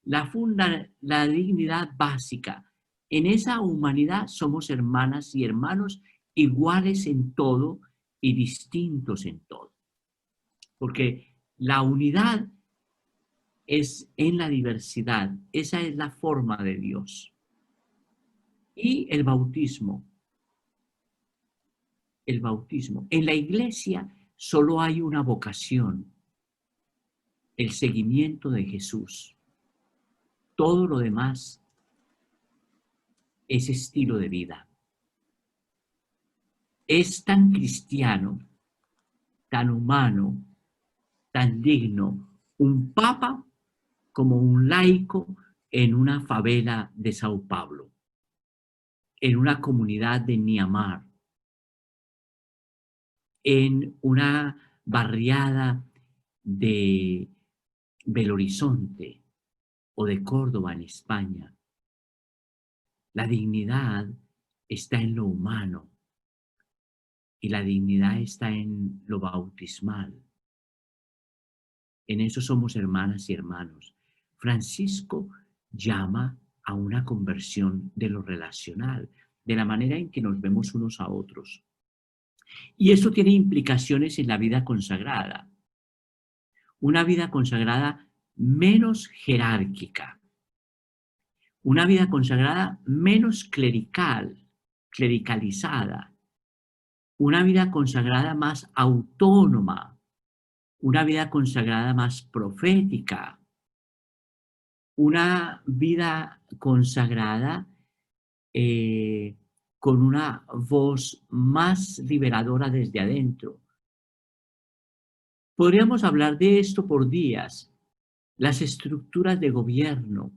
la dignidad básica. En esa humanidad somos hermanas y hermanos iguales en todo y distintos en todo. Porque la unidad es en la diversidad. Esa es la forma de Dios. Y el bautismo. El bautismo. En la Iglesia solo hay una vocación, el seguimiento de Jesús. Todo lo demás es estilo de vida. Es tan cristiano, tan humano, tan digno, un papa como un laico en una favela de Sao Paulo, en una comunidad de Myanmar, en una barriada de Belo Horizonte o de Córdoba en España. La dignidad está en lo humano y la dignidad está en lo bautismal. En eso somos hermanas y hermanos. Francisco llama a una conversión de lo relacional, de la manera en que nos vemos unos a otros. Y eso tiene implicaciones en la vida consagrada. Una vida consagrada menos jerárquica. Una vida consagrada menos clericalizada. Una vida consagrada más autónoma. Una vida consagrada más profética. Una vida consagrada con una voz más liberadora desde adentro. Podríamos hablar de esto por días. Las estructuras de gobierno,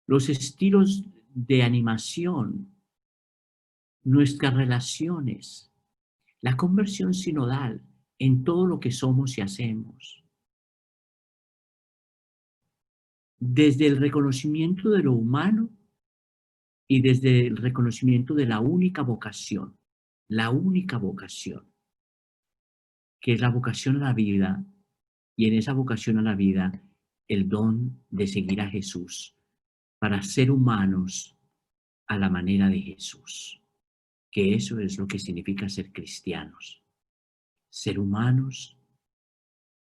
los estilos de animación, nuestras relaciones, la conversión sinodal en todo lo que somos y hacemos. Desde el reconocimiento de lo humano y desde el reconocimiento de la única vocación, que es la vocación a la vida, y en esa vocación a la vida, el don de seguir a Jesús para ser humanos a la manera de Jesús, que eso es lo que significa ser cristianos, ser humanos,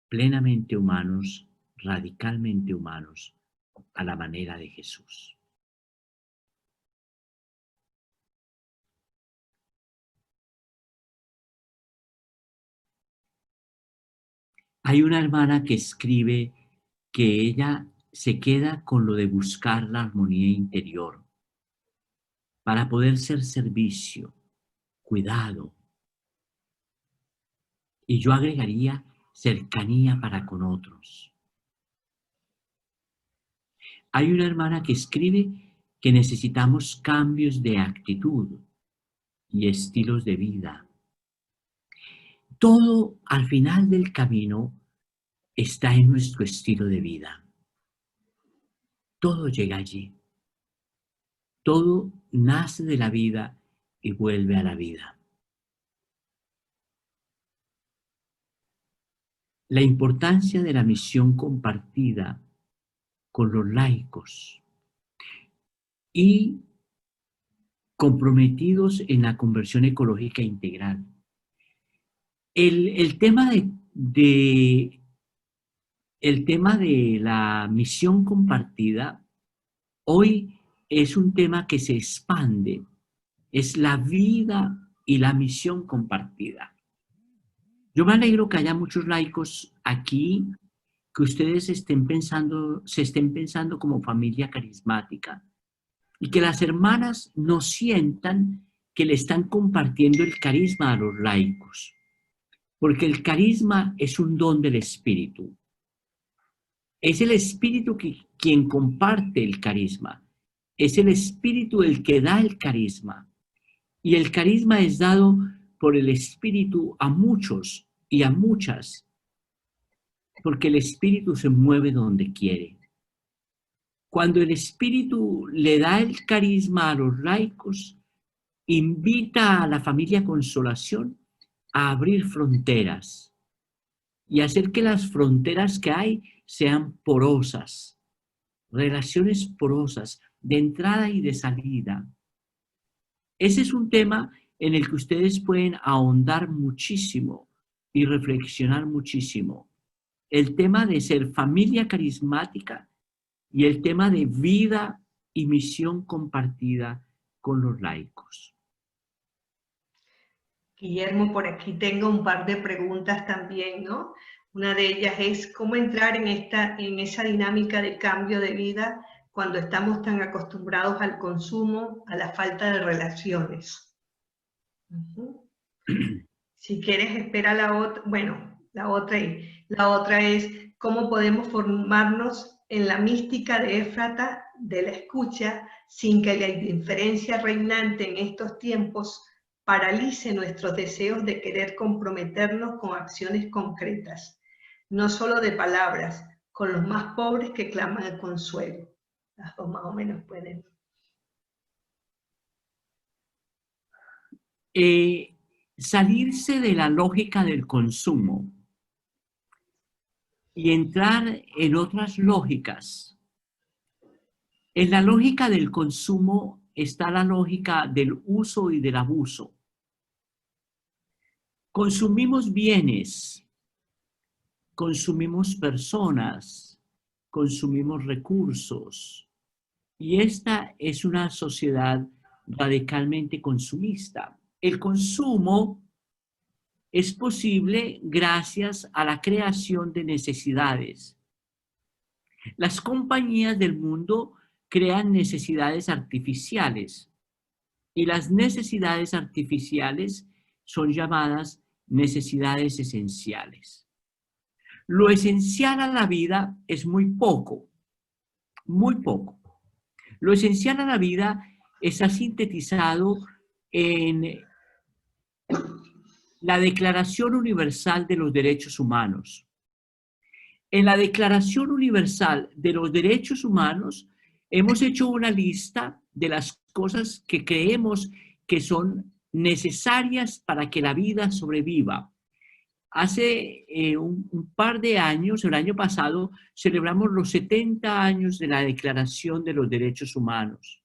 plenamente humanos, radicalmente humanos, a la manera de Jesús. Hay una hermana que escribe que ella se queda con lo de buscar la armonía interior para poder ser servicio, cuidado. Y yo agregaría cercanía para con otros. Hay una hermana que escribe que necesitamos cambios de actitud y estilos de vida. Todo al final del camino está en nuestro estilo de vida. Todo llega allí. Todo nace de la vida y vuelve a la vida. La importancia de la misión compartida con los laicos y comprometidos en la conversión ecológica integral. El tema de la misión compartida hoy es un tema que se expande, es la vida y la misión compartida. Yo me alegro que haya muchos laicos aquí, que ustedes se estén pensando como familia carismática y que las hermanas no sientan que le están compartiendo el carisma a los laicos, porque el carisma es un don del Espíritu. Es el Espíritu quien comparte el carisma. Es el Espíritu el que da el carisma. Y el carisma es dado por el Espíritu a muchos y a muchas, porque el Espíritu se mueve donde quiere. Cuando el Espíritu le da el carisma a los laicos, invita a la familia Consolación a abrir fronteras y hacer que las fronteras que hay sean porosas, relaciones porosas de entrada y de salida. Ese es un tema en el que ustedes pueden ahondar muchísimo y reflexionar muchísimo. El tema de ser familia carismática y el tema de vida y misión compartida con los laicos. Guillermo, por aquí tengo un par de preguntas también, ¿no? Una de ellas es cómo entrar en esa dinámica de cambio de vida cuando estamos tan acostumbrados al consumo, a la falta de relaciones. Si quieres, espera la otra. Bueno, la otra es cómo podemos formarnos en la mística de Éfrata, de la escucha, sin que la indiferencia reinante en estos tiempos paralice nuestros deseos de querer comprometernos con acciones concretas, no solo de palabras, con los más pobres que claman el consuelo. Las dos más o menos pueden. Salirse de la lógica del consumo y entrar en otras lógicas. En la lógica del consumo está la lógica del uso y del abuso. Consumimos bienes, consumimos personas, consumimos recursos, y esta es una sociedad radicalmente consumista. El consumo es posible gracias a la creación de necesidades. Las compañías del mundo crean necesidades artificiales y las necesidades artificiales son llamadas necesidades esenciales. Lo esencial a la vida es muy poco, muy poco. Lo esencial a la vida está sintetizado en la Declaración Universal de los Derechos Humanos. En la Declaración Universal de los Derechos Humanos hemos hecho una lista de las cosas que creemos que son necesarias para que la vida sobreviva. Hace un par de años, el año pasado, celebramos los 70 años de la Declaración de los Derechos Humanos.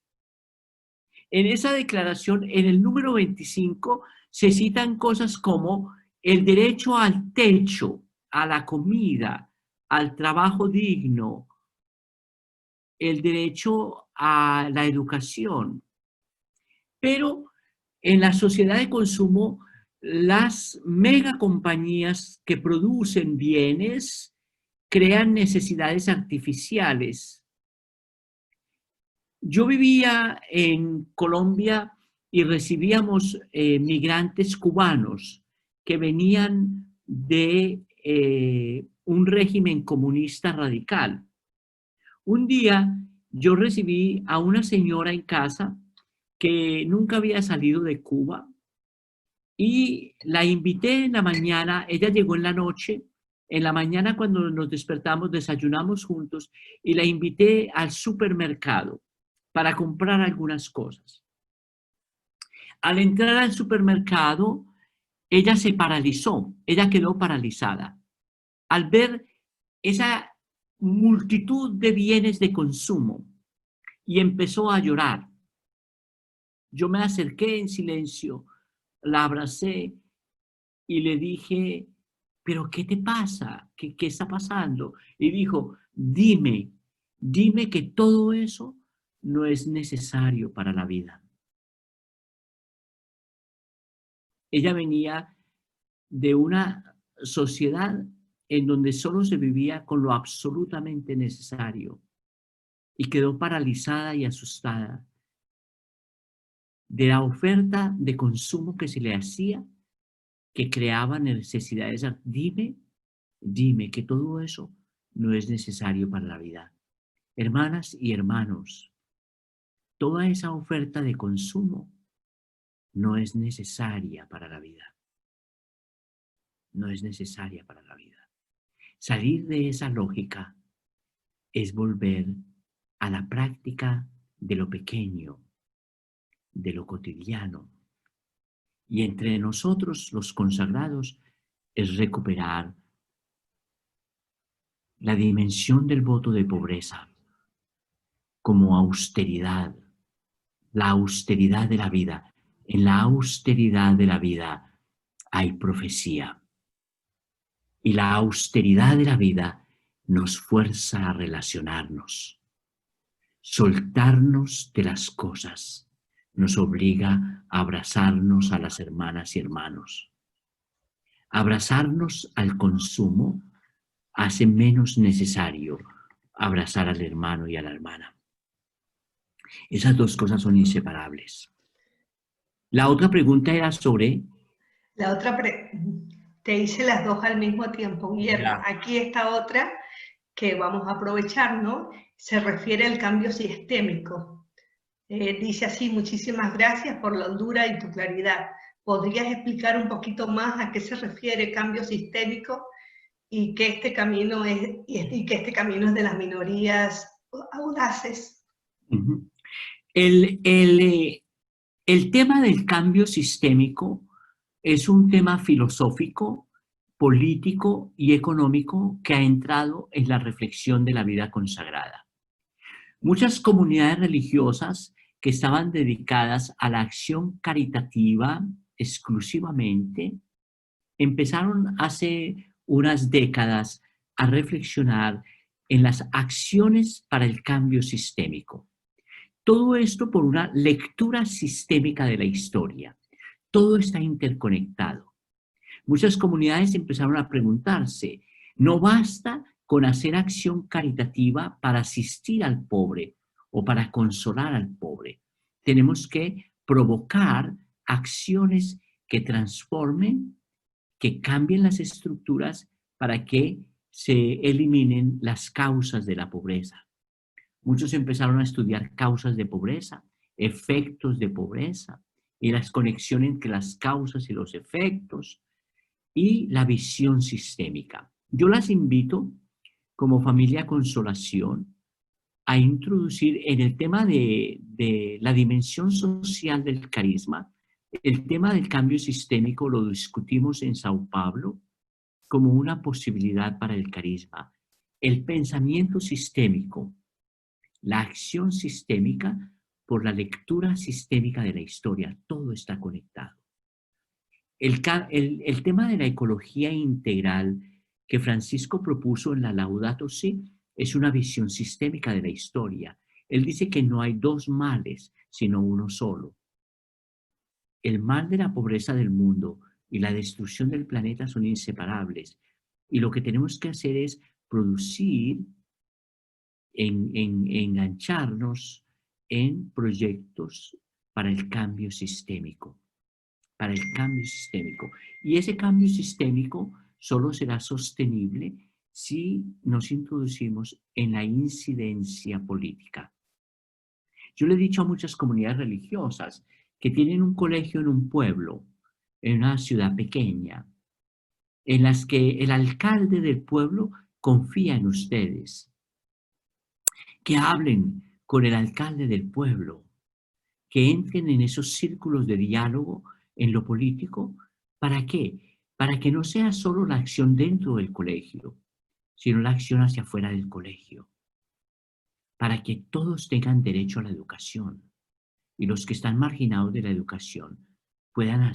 En esa declaración, en el número 25, se citan cosas como el derecho al techo, a la comida, al trabajo digno, el derecho a la educación. Pero en la sociedad de consumo, las megacompañías que producen bienes crean necesidades artificiales. Yo vivía en Colombia y recibíamos migrantes cubanos que venían de un régimen comunista radical. Un día yo recibí a una señora en casa que nunca había salido de Cuba y la invité en la mañana. Ella llegó en la noche. En la mañana, cuando nos despertamos, desayunamos juntos y la invité al supermercado para comprar algunas cosas. Al entrar al supermercado, ella se paralizó, ella quedó paralizada al ver esa multitud de bienes de consumo y empezó a llorar. Yo me acerqué en silencio, la abracé y le dije, ¿pero qué te pasa? ¿Qué está pasando? Y dijo, dime que todo eso no es necesario para la vida. Ella venía de una sociedad en donde solo se vivía con lo absolutamente necesario y quedó paralizada y asustada de la oferta de consumo que se le hacía, que creaba necesidades. Dime que todo eso no es necesario para la vida. Hermanas y hermanos, toda esa oferta de consumo no es necesaria para la vida. No es necesaria para la vida. Salir de esa lógica es volver a la práctica de lo pequeño, de lo cotidiano. Y entre nosotros, los consagrados, es recuperar la dimensión del voto de pobreza como austeridad, la austeridad de la vida. En la austeridad de la vida hay profecía. Y la austeridad de la vida nos fuerza a relacionarnos. Soltarnos de las cosas nos obliga a abrazarnos a las hermanas y hermanos. Abrazarnos al consumo hace menos necesario abrazar al hermano y a la hermana. Esas dos cosas son inseparables. La otra pregunta era sobre... Te hice las dos al mismo tiempo, Guillermo. Ya. Aquí está otra que vamos a aprovechar, ¿no? Se refiere al cambio sistémico. Dice así, muchísimas gracias por la hondura y tu claridad. ¿Podrías explicar un poquito más a qué se refiere cambio sistémico y que este camino es de las minorías audaces? Uh-huh. El tema del cambio sistémico es un tema filosófico, político y económico que ha entrado en la reflexión de la vida consagrada. Muchas comunidades religiosas que estaban dedicadas a la acción caritativa exclusivamente empezaron hace unas décadas a reflexionar en las acciones para el cambio sistémico. Todo esto por una lectura sistémica de la historia. Todo está interconectado. Muchas comunidades empezaron a preguntarse, ¿no basta con hacer acción caritativa para asistir al pobre o para consolar al pobre? Tenemos que provocar acciones que transformen, que cambien las estructuras para que se eliminen las causas de la pobreza. Muchos empezaron a estudiar causas de pobreza, efectos de pobreza y las conexiones entre las causas y los efectos y la visión sistémica. Yo las invito como familia Consolación a introducir en el tema de la dimensión social del carisma. El tema del cambio sistémico lo discutimos en Sao Paulo como una posibilidad para el carisma. El pensamiento sistémico, la acción sistémica por la lectura sistémica de la historia, todo está conectado. El tema de la ecología integral que Francisco propuso en la Laudato Si es una visión sistémica de la historia. Él dice que no hay dos males, sino uno solo. El mal de la pobreza del mundo y la destrucción del planeta son inseparables. Y lo que tenemos que hacer es producir, engancharnos en proyectos para el cambio sistémico. Para el cambio sistémico. Y ese cambio sistémico solo será sostenible si nos introducimos en la incidencia política. Yo le he dicho a muchas comunidades religiosas que tienen un colegio en un pueblo, en una ciudad pequeña, en las que el alcalde del pueblo confía en ustedes, que hablen con el alcalde del pueblo, que entren en esos círculos de diálogo en lo político. ¿Para qué? Para que no sea solo la acción dentro del colegio, sino la acción hacia afuera del colegio. Para que todos tengan derecho a la educación y los que están marginados de la educación puedan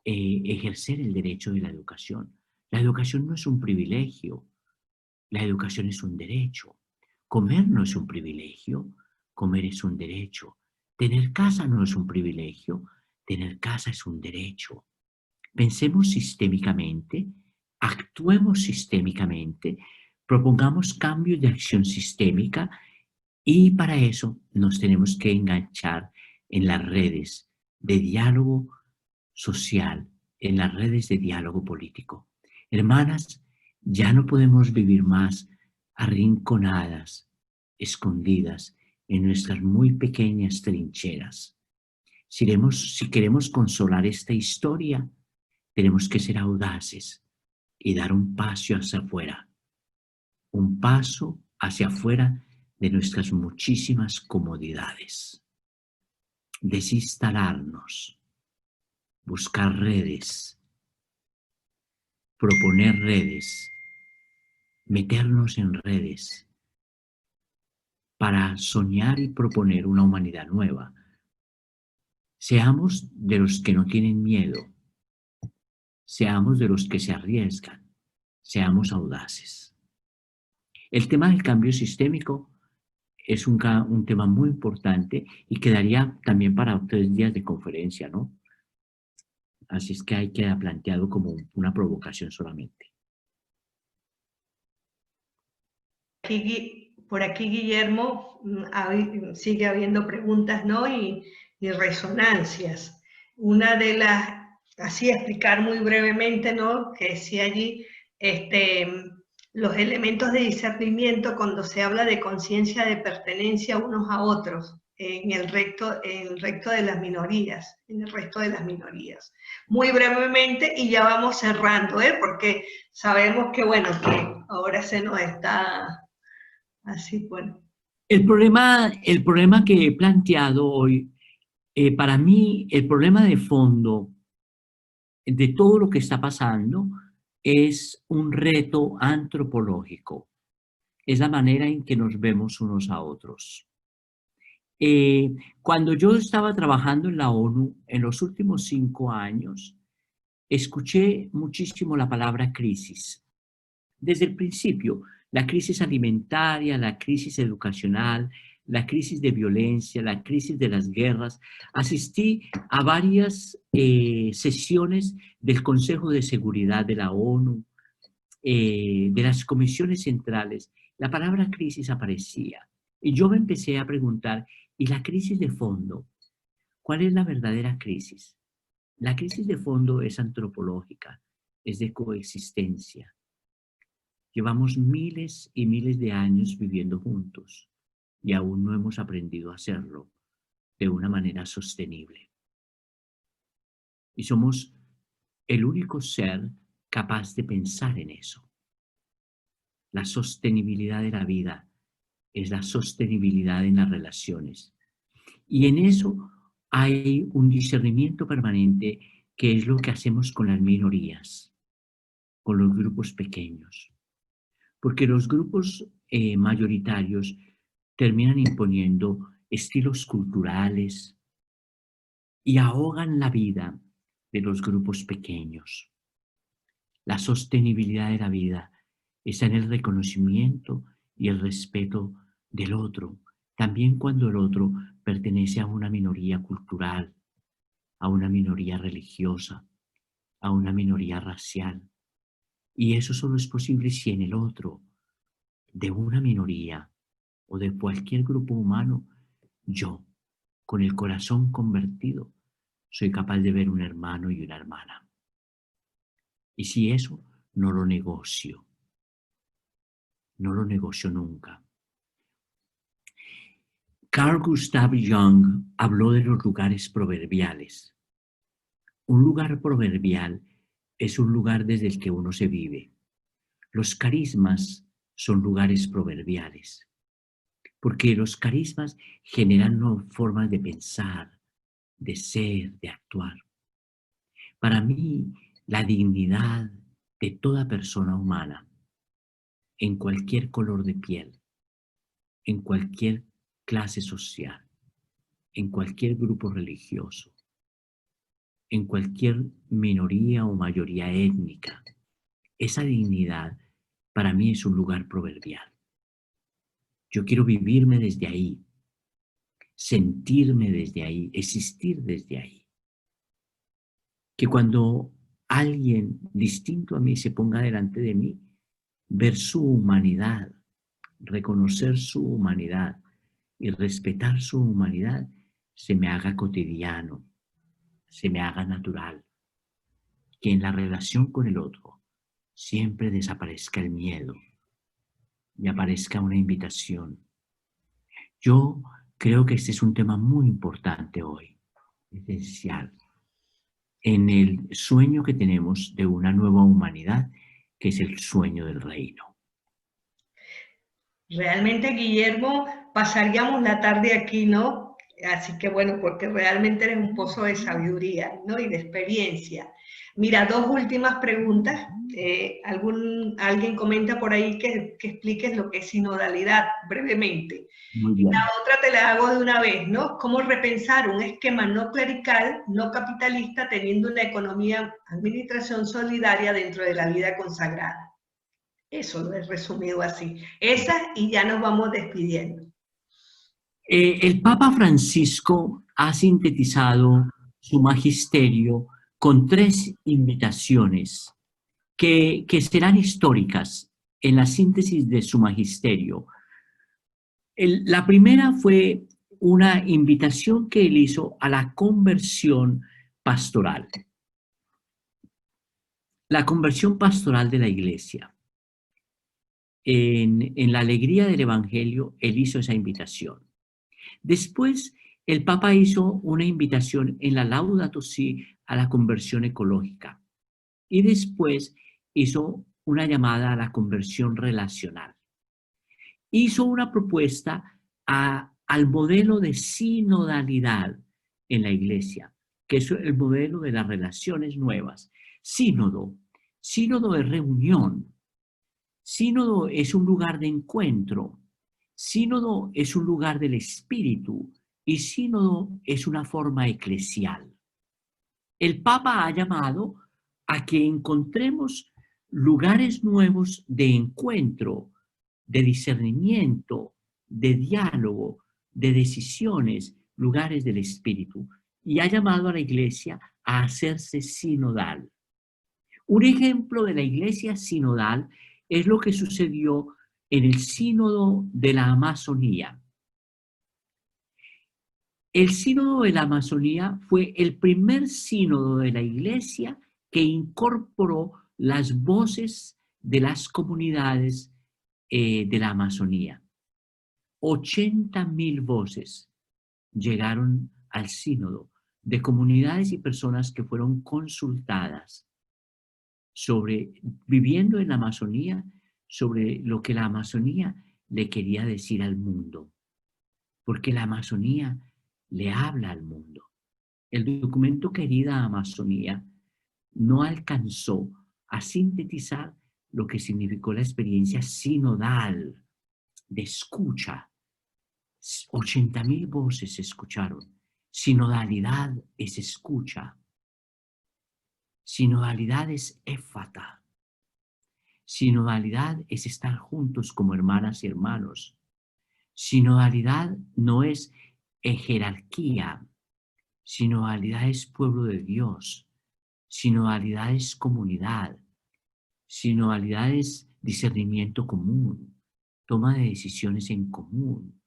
ejercer el derecho de la educación. La educación no es un privilegio, la educación es un derecho. Comer no es un privilegio, comer es un derecho. Tener casa no es un privilegio, tener casa es un derecho. Pensemos sistémicamente, actuemos sistémicamente, propongamos cambios de acción sistémica y para eso nos tenemos que enganchar en las redes de diálogo social, en las redes de diálogo político. Hermanas, ya no podemos vivir más arrinconadas, escondidas en nuestras muy pequeñas trincheras. Si queremos consolar esta historia, tenemos que ser audaces y dar un paso hacia afuera. Un paso hacia afuera de nuestras muchísimas comodidades. Desinstalarnos, buscar redes, proponer redes, meternos en redes para soñar y proponer una humanidad nueva. Seamos de los que no tienen miedo, seamos de los que se arriesgan, seamos audaces. El tema del cambio sistémico es un tema muy importante y quedaría también para 3 días de conferencia, ¿no? Así es que ahí queda planteado como una provocación solamente. Por aquí Guillermo, sigue habiendo preguntas, ¿no? Y resonancias. Una de las, así explicar muy brevemente, ¿no? Que decía allí, los elementos de discernimiento cuando se habla de conciencia de pertenencia unos a otros en el resto de las minorías, en el resto de las minorías. Muy brevemente y ya vamos cerrando, porque sabemos que, bueno, que ahora se nos está así, bueno. El problema que he planteado hoy, para mí, el problema de fondo de todo lo que está pasando es un reto antropológico. Es la manera en que nos vemos unos a otros. Cuando yo estaba trabajando en la ONU, en los últimos 5 años, escuché muchísimo la palabra crisis. Desde el principio, la crisis alimentaria, la crisis educacional, la crisis de violencia, la crisis de las guerras. Asistí a varias sesiones del Consejo de Seguridad de la ONU, de las comisiones centrales. La palabra crisis aparecía. Y yo me empecé a preguntar, ¿y la crisis de fondo? ¿Cuál es la verdadera crisis? La crisis de fondo es antropológica, es de coexistencia. Llevamos miles y miles de años viviendo juntos. y aún no hemos aprendido a hacerlo de una manera sostenible. Y somos el único ser capaz de pensar en eso. La sostenibilidad de la vida es la sostenibilidad en las relaciones. Y en eso hay un discernimiento permanente que es lo que hacemos con las minorías, con los grupos pequeños. Porque los grupos mayoritarios terminan imponiendo estilos culturales y ahogan la vida de los grupos pequeños. La sostenibilidad de la vida está en el reconocimiento y el respeto del otro, también cuando el otro pertenece a una minoría cultural, a una minoría religiosa, a una minoría racial. Y eso solo es posible si en el otro, de una minoría o de cualquier grupo humano, yo, con el corazón convertido, soy capaz de ver un hermano y una hermana. Y si eso, no lo negocio. No lo negocio nunca. Carl Gustav Jung habló de los lugares proverbiales. Un lugar proverbial es un lugar desde el que uno se vive. Los carismas son lugares proverbiales, porque los carismas generan nuevas formas de pensar, de ser, de actuar. Para mí, la dignidad de toda persona humana, en cualquier color de piel, en cualquier clase social, en cualquier grupo religioso, en cualquier minoría o mayoría étnica, esa dignidad para mí es un lugar proverbial. Yo quiero vivirme desde ahí, sentirme desde ahí, existir desde ahí. Que cuando alguien distinto a mí se ponga delante de mí, ver su humanidad, reconocer su humanidad y respetar su humanidad, se me haga cotidiano, se me haga natural. Que en la relación con el otro siempre desaparezca el miedo y aparezca una invitación. Yo creo que este es un tema muy importante hoy, esencial, en el sueño que tenemos de una nueva humanidad, que es el sueño del reino. Realmente, Guillermo, pasaríamos la tarde aquí, ¿no? Así que bueno, porque realmente eres un pozo de sabiduría, ¿no? Y de experiencia. Mira, dos últimas preguntas. Alguien comenta por ahí que expliques lo que es sinodalidad, brevemente. Muy Y bien. la otra te la hago de una vez, ¿no? ¿Cómo repensar un esquema no clerical, no capitalista, teniendo una economía, administración solidaria dentro de la vida consagrada? Eso lo he resumido así. Esas, y ya nos vamos despidiendo. El Papa Francisco ha sintetizado su magisterio con 3 invitaciones que serán históricas en la síntesis de su magisterio. La primera fue una invitación que él hizo a la conversión pastoral. La conversión pastoral de la iglesia. En la alegría del Evangelio, él hizo esa invitación. Después, el Papa hizo una invitación en la Laudato Si a la conversión ecológica. Y después hizo una llamada a la conversión relacional. Hizo una propuesta al modelo de sinodalidad en la iglesia, que es el modelo de las relaciones nuevas. Sínodo es reunión. Sínodo es un lugar de encuentro. Sínodo es un lugar del espíritu y sínodo es una forma eclesial. El Papa ha llamado a que encontremos lugares nuevos de encuentro, de discernimiento, de diálogo, de decisiones, lugares del espíritu, y ha llamado a la iglesia a hacerse sinodal. Un ejemplo de la iglesia sinodal es lo que sucedió en el sínodo de la Amazonía. El sínodo de la Amazonía fue el primer sínodo de la iglesia que incorporó las voces de las comunidades de la Amazonía. 80.000 voces llegaron al sínodo de comunidades y personas que fueron consultadas sobre, viviendo en la Amazonía, sobre lo que la Amazonía le quería decir al mundo. Porque la Amazonía le habla al mundo. El documento Querida Amazonía no alcanzó a sintetizar lo que significó la experiencia sinodal de escucha. 80.000 voces se escucharon. Sinodalidad es escucha. Sinodalidad es éfata. Sinodalidad es estar juntos como hermanas y hermanos. Sinodalidad no es jerarquía. Sinodalidad es pueblo de Dios. Sinodalidad es comunidad. Sinodalidad es discernimiento común. Toma de decisiones en común.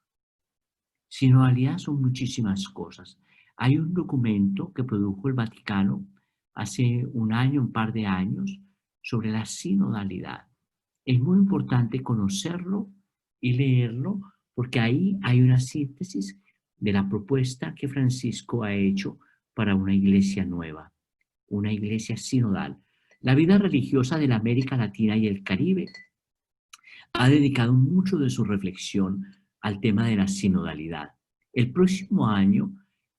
Sinodalidad son muchísimas cosas. Hay un documento que produjo el Vaticano hace un par de años, sobre la sinodalidad. Es muy importante conocerlo y leerlo, porque ahí hay una síntesis de la propuesta que Francisco ha hecho para una iglesia nueva, una iglesia sinodal. La vida religiosa de la América Latina y el Caribe ha dedicado mucho de su reflexión al tema de la sinodalidad. El próximo año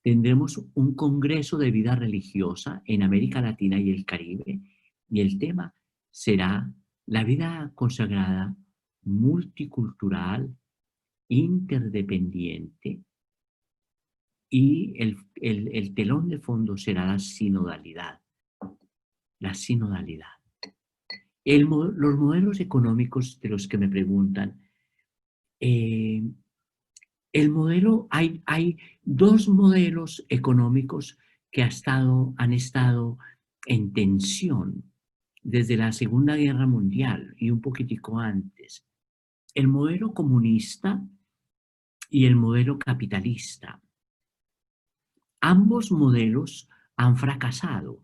tendremos un congreso de vida religiosa en América Latina y el Caribe, y el tema será la vida consagrada, multicultural, interdependiente, y el telón de fondo será la sinodalidad. La sinodalidad. Los modelos económicos de los que me preguntan, hay dos modelos económicos que han estado en tensión desde la Segunda Guerra Mundial y un poquitico antes. El modelo comunista y el modelo capitalista. Ambos modelos han fracasado.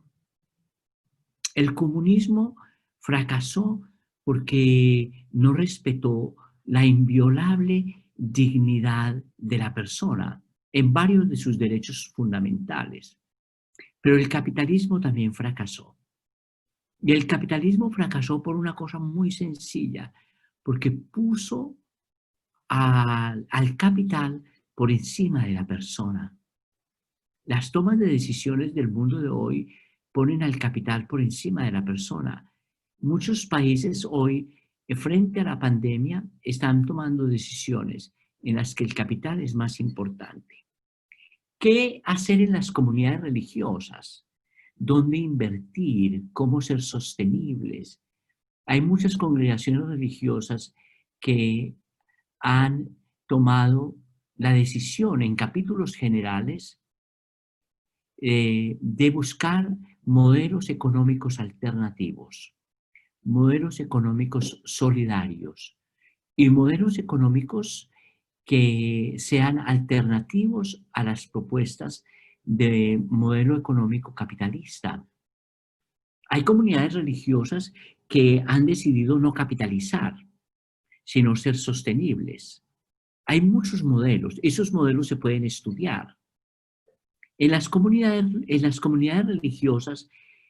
El comunismo fracasó porque no respetó la inviolable dignidad de la persona en varios de sus derechos fundamentales. Pero el capitalismo también fracasó. Y el capitalismo fracasó por una cosa muy sencilla, porque puso al capital por encima de la persona. Las tomas de decisiones del mundo de hoy ponen al capital por encima de la persona. Muchos países hoy, frente a la pandemia, están tomando decisiones en las que el capital es más importante. ¿Qué hacer en las comunidades religiosas? ¿Dónde invertir? ¿Cómo ser sostenibles? Hay muchas congregaciones religiosas que han tomado la decisión en capítulos generales de buscar modelos económicos alternativos, modelos económicos solidarios y modelos económicos que sean alternativos a las propuestas de modelo económico capitalista. Hay comunidades religiosas que han decidido no capitalizar, sino ser sostenibles. Hay muchos modelos, esos modelos se pueden estudiar. En las comunidades religiosas,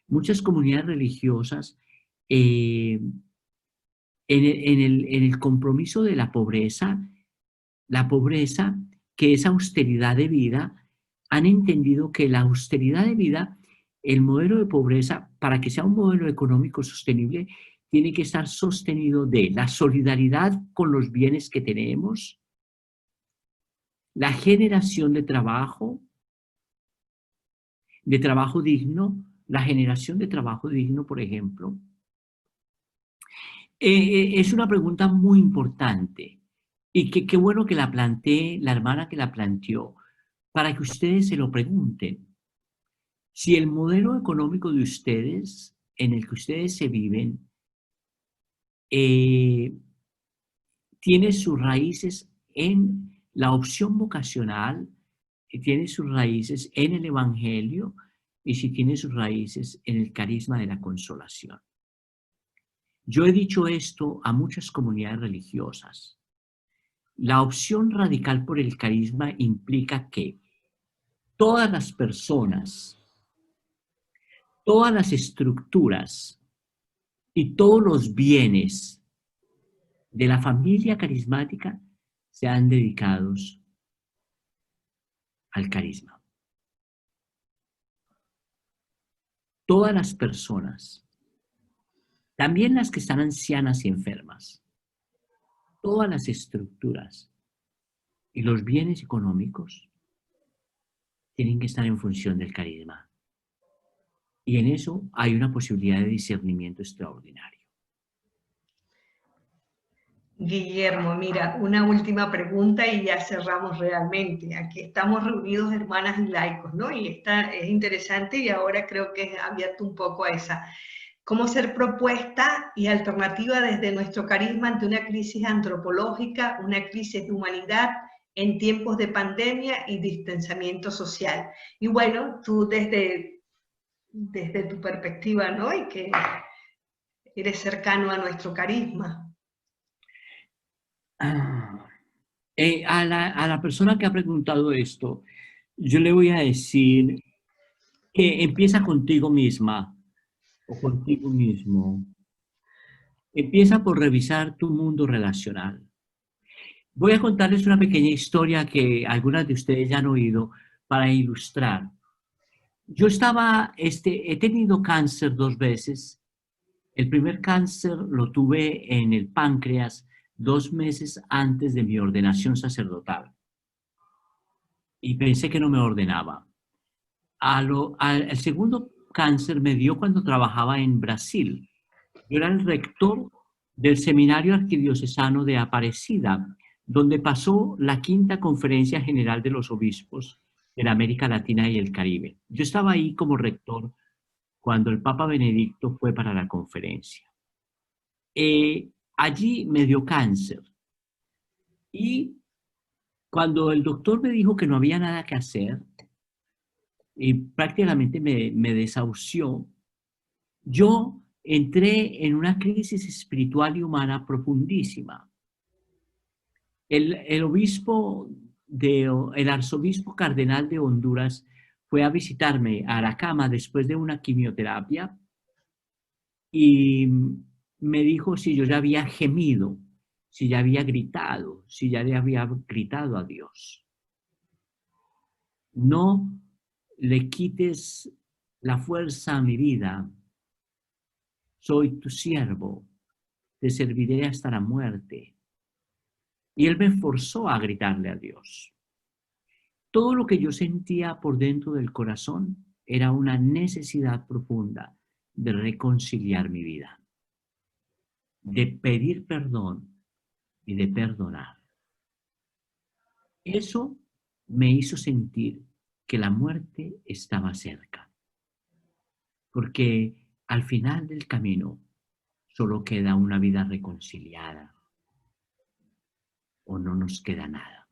muchas comunidades religiosas, en el compromiso de la pobreza que es austeridad de vida, han entendido que la austeridad de vida, el modelo de pobreza, para que sea un modelo económico sostenible, tiene que estar sostenido de la solidaridad con los bienes que tenemos, la generación de trabajo digno, la generación de trabajo digno, por ejemplo. Es una pregunta muy importante y qué bueno que la plantee la hermana que la planteó, para que ustedes se lo pregunten. Si el modelo económico de ustedes, en el que ustedes se viven, tiene sus raíces en la opción vocacional, tiene sus raíces en el Evangelio, y si tiene sus raíces en el carisma de la consolación. Yo he dicho esto a muchas comunidades religiosas La opción radical por el carisma implica que todas las personas, todas las estructuras y todos los bienes de la familia carismática sean dedicados al carisma. Todas las personas, también las que están ancianas y enfermas, todas las estructuras y los bienes económicos tienen que estar en función del carisma. Y en eso hay una posibilidad de discernimiento extraordinario. Guillermo, mira, una última pregunta y ya cerramos realmente. Aquí estamos reunidos hermanas y laicos, ¿no? Y esta es interesante y ahora creo que es abierto un poco a esa. ¿Cómo ser propuesta y alternativa desde nuestro carisma ante una crisis antropológica, una crisis de humanidad en tiempos de pandemia y distanciamiento social? Y bueno, tú desde tu perspectiva, ¿no? Y que eres cercano a nuestro carisma. A la persona que ha preguntado esto, yo le voy a decir que empieza contigo misma o contigo mismo. Empieza por revisar tu mundo relacional. Voy a contarles una pequeña historia que algunas de ustedes ya han oído para ilustrar. Yo he tenido cáncer 2 veces. El primer cáncer lo tuve en el páncreas 2 meses antes de mi ordenación sacerdotal. Y pensé que no me ordenaba. El segundo cáncer me dio cuando trabajaba en Brasil. Yo era el rector del Seminario Arquidiocesano de Aparecida, donde pasó la 5ª Conferencia General de los Obispos de la América Latina y el Caribe. Yo estaba ahí como rector cuando el Papa Benedicto fue para la conferencia. Allí me dio cáncer. Y cuando el doctor me dijo que no había nada que hacer, y prácticamente me desahució, yo entré en una crisis espiritual y humana profundísima. El arzobispo cardenal de Honduras fue a visitarme a la cama después de una quimioterapia y me dijo si yo ya había gemido, si ya había gritado, si ya le había gritado a Dios. No le quites la fuerza a mi vida. Soy tu siervo, te serviré hasta la muerte. Y él me forzó a gritarle a Dios. Todo lo que yo sentía por dentro del corazón era una necesidad profunda de reconciliar mi vida, de pedir perdón y de perdonar. Eso me hizo sentir que la muerte estaba cerca, porque al final del camino solo queda una vida reconciliada o no nos queda nada.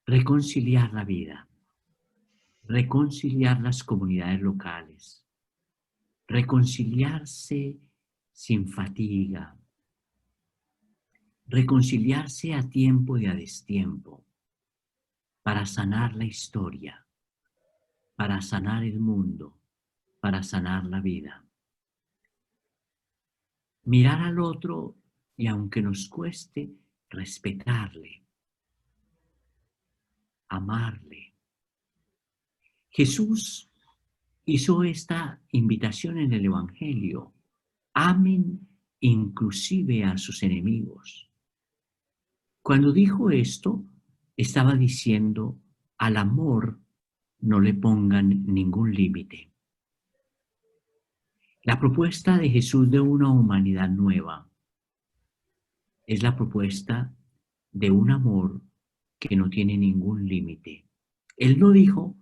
Reconciliar la vida, reconciliar las comunidades locales, reconciliarse sin fatiga, reconciliarse a tiempo y a destiempo, para sanar la historia, para sanar el mundo, para sanar la vida. Mirar al otro y aunque nos cueste, respetarle, amarle. Jesús hizo esta invitación en el Evangelio: amen inclusive a sus enemigos. Cuando dijo esto, estaba diciendo: al amor no le pongan ningún límite. La propuesta de Jesús de una humanidad nueva es la propuesta de un amor que no tiene ningún límite. Él no dijo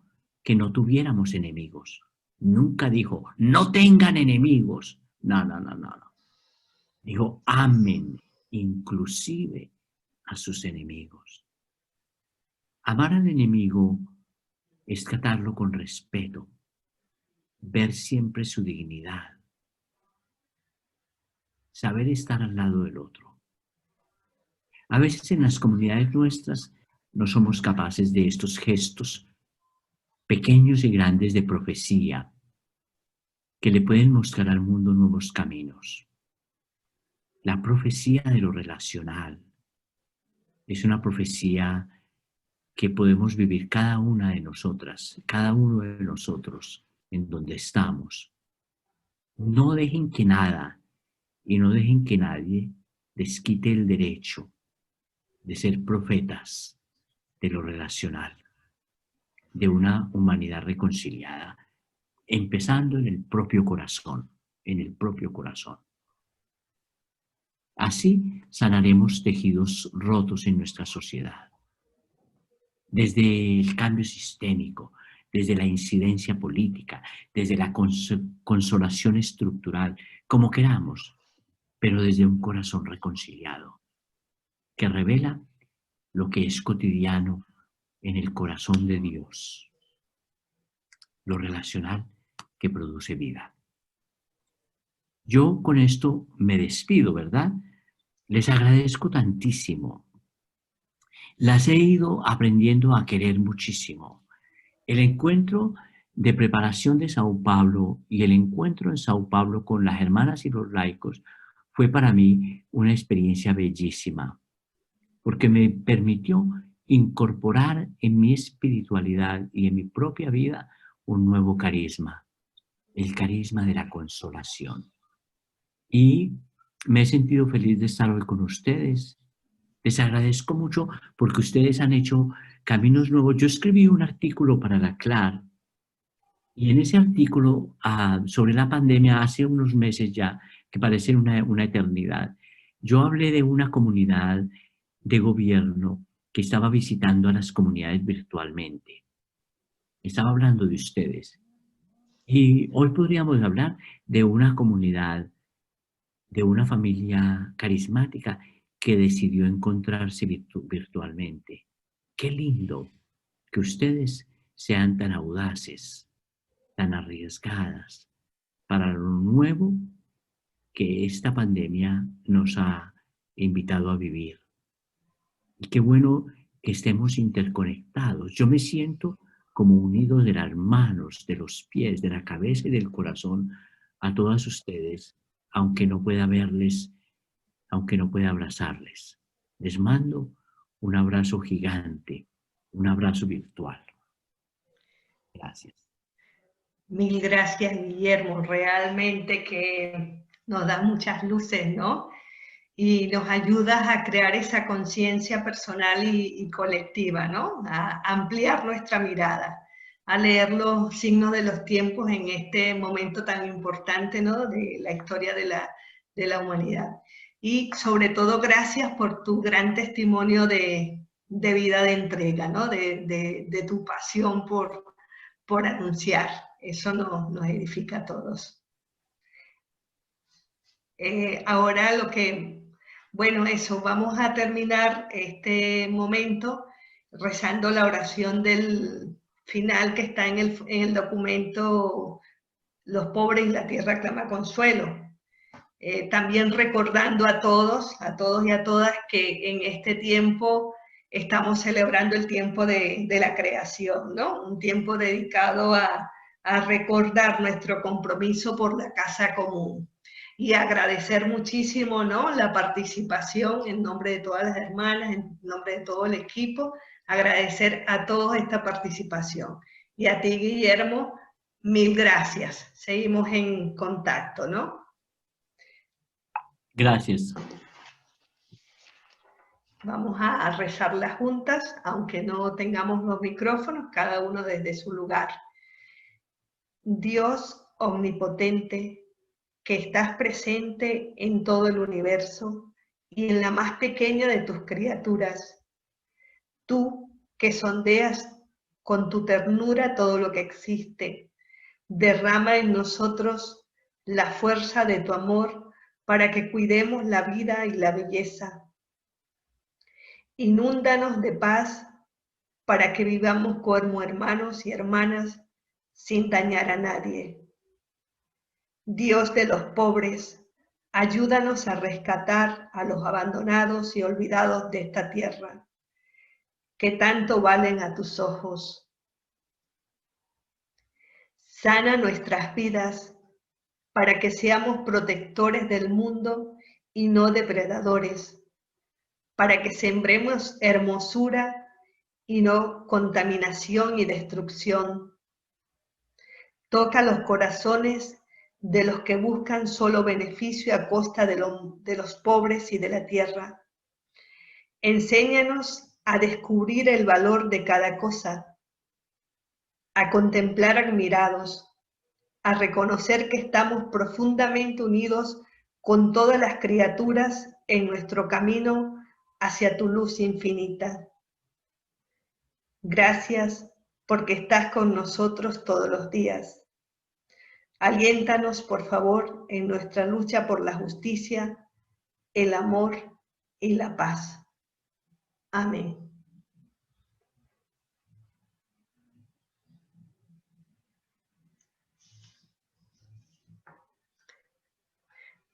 que no tuviéramos enemigos. Nunca dijo, no tengan enemigos. No. Dijo, amen inclusive a sus enemigos. Amar al enemigo es tratarlo con respeto, ver siempre su dignidad, saber estar al lado del otro. A veces en las comunidades nuestras no somos capaces de estos gestos pequeños y grandes de profecía que le pueden mostrar al mundo nuevos caminos. La profecía de lo relacional es una profecía que podemos vivir cada una de nosotras, cada uno de nosotros, en donde estamos. No dejen que nada y no dejen que nadie les quite el derecho de ser profetas de lo relacional, de una humanidad reconciliada, empezando en el propio corazón, en el propio corazón. Así sanaremos tejidos rotos en nuestra sociedad. Desde el cambio sistémico, desde la incidencia política, desde la consolación estructural, como queramos, pero desde un corazón reconciliado, que revela lo que es cotidiano en el corazón de Dios, lo relacional que produce vida. Yo con esto me despido, ¿verdad? Les agradezco tantísimo. Las he ido aprendiendo a querer muchísimo. El encuentro de preparación de Sao Paulo y el encuentro en Sao Paulo con las hermanas y los laicos fue para mí una experiencia bellísima, porque me permitió incorporar en mi espiritualidad y en mi propia vida un nuevo carisma, el carisma de la consolación. Y me he sentido feliz de estar hoy con ustedes. Les agradezco mucho porque ustedes han hecho caminos nuevos. Yo escribí un artículo para la CLAR y en ese artículo sobre la pandemia hace unos meses ya, que parece una eternidad, yo hablé de una comunidad de gobierno que estaba visitando a las comunidades virtualmente. Estaba hablando de ustedes. Y hoy podríamos hablar de una comunidad, de una familia carismática que decidió encontrarse virtualmente. Qué lindo que ustedes sean tan audaces, tan arriesgadas para lo nuevo que esta pandemia nos ha invitado a vivir. Y qué bueno que estemos interconectados. Yo me siento como unido de las manos, de los pies, de la cabeza y del corazón a todas ustedes, aunque no pueda verles, aunque no pueda abrazarles. Les mando un abrazo gigante, un abrazo virtual. Gracias. Mil gracias, Guillermo. Realmente que nos das muchas luces, ¿no? Y nos ayudas a crear esa conciencia personal y colectiva, ¿no? A ampliar nuestra mirada, a leer los signos de los tiempos en este momento tan importante, ¿no? De la historia de la humanidad. Y sobre todo, gracias por tu gran testimonio de vida de entrega, ¿no? De tu pasión por anunciar. Eso nos edifica a todos. Ahora bueno, eso, vamos a terminar este momento rezando la oración del final que está en el documento Los pobres y la tierra clama consuelo. También recordando a todos y a todas que en este tiempo estamos celebrando el tiempo de la creación, ¿no? Un tiempo dedicado a recordar nuestro compromiso por la casa común. Y agradecer muchísimo, ¿no? La participación en nombre de todas las hermanas, en nombre de todo el equipo, agradecer a todos esta participación. Y a ti, Guillermo, mil gracias. Seguimos en contacto, ¿no? Gracias. Vamos a rezarlas juntas, aunque no tengamos los micrófonos, cada uno desde su lugar. Dios omnipotente, que estás presente en todo el universo y en la más pequeña de tus criaturas. Tú que sondeas con tu ternura todo lo que existe, derrama en nosotros la fuerza de tu amor para que cuidemos la vida y la belleza. Inúndanos de paz para que vivamos como hermanos y hermanas sin dañar a nadie. Dios de los pobres, ayúdanos a rescatar a los abandonados y olvidados de esta tierra, que tanto valen a tus ojos. Sana nuestras vidas para que seamos protectores del mundo y no depredadores, para que sembremos hermosura y no contaminación y destrucción. Toca los corazones de los que buscan solo beneficio a costa de los pobres y de la tierra. Enséñanos a descubrir el valor de cada cosa, a contemplar admirados, a reconocer que estamos profundamente unidos con todas las criaturas en nuestro camino hacia tu luz infinita. Gracias porque estás con nosotros todos los días. Aliéntanos, por favor, en nuestra lucha por la justicia, el amor y la paz. Amén.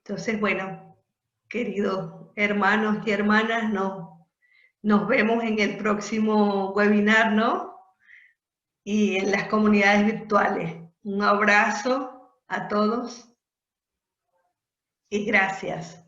Entonces, bueno, queridos hermanos y hermanas, nos vemos en el próximo webinar, ¿no? Y en las comunidades virtuales. Un abrazo a todos y gracias.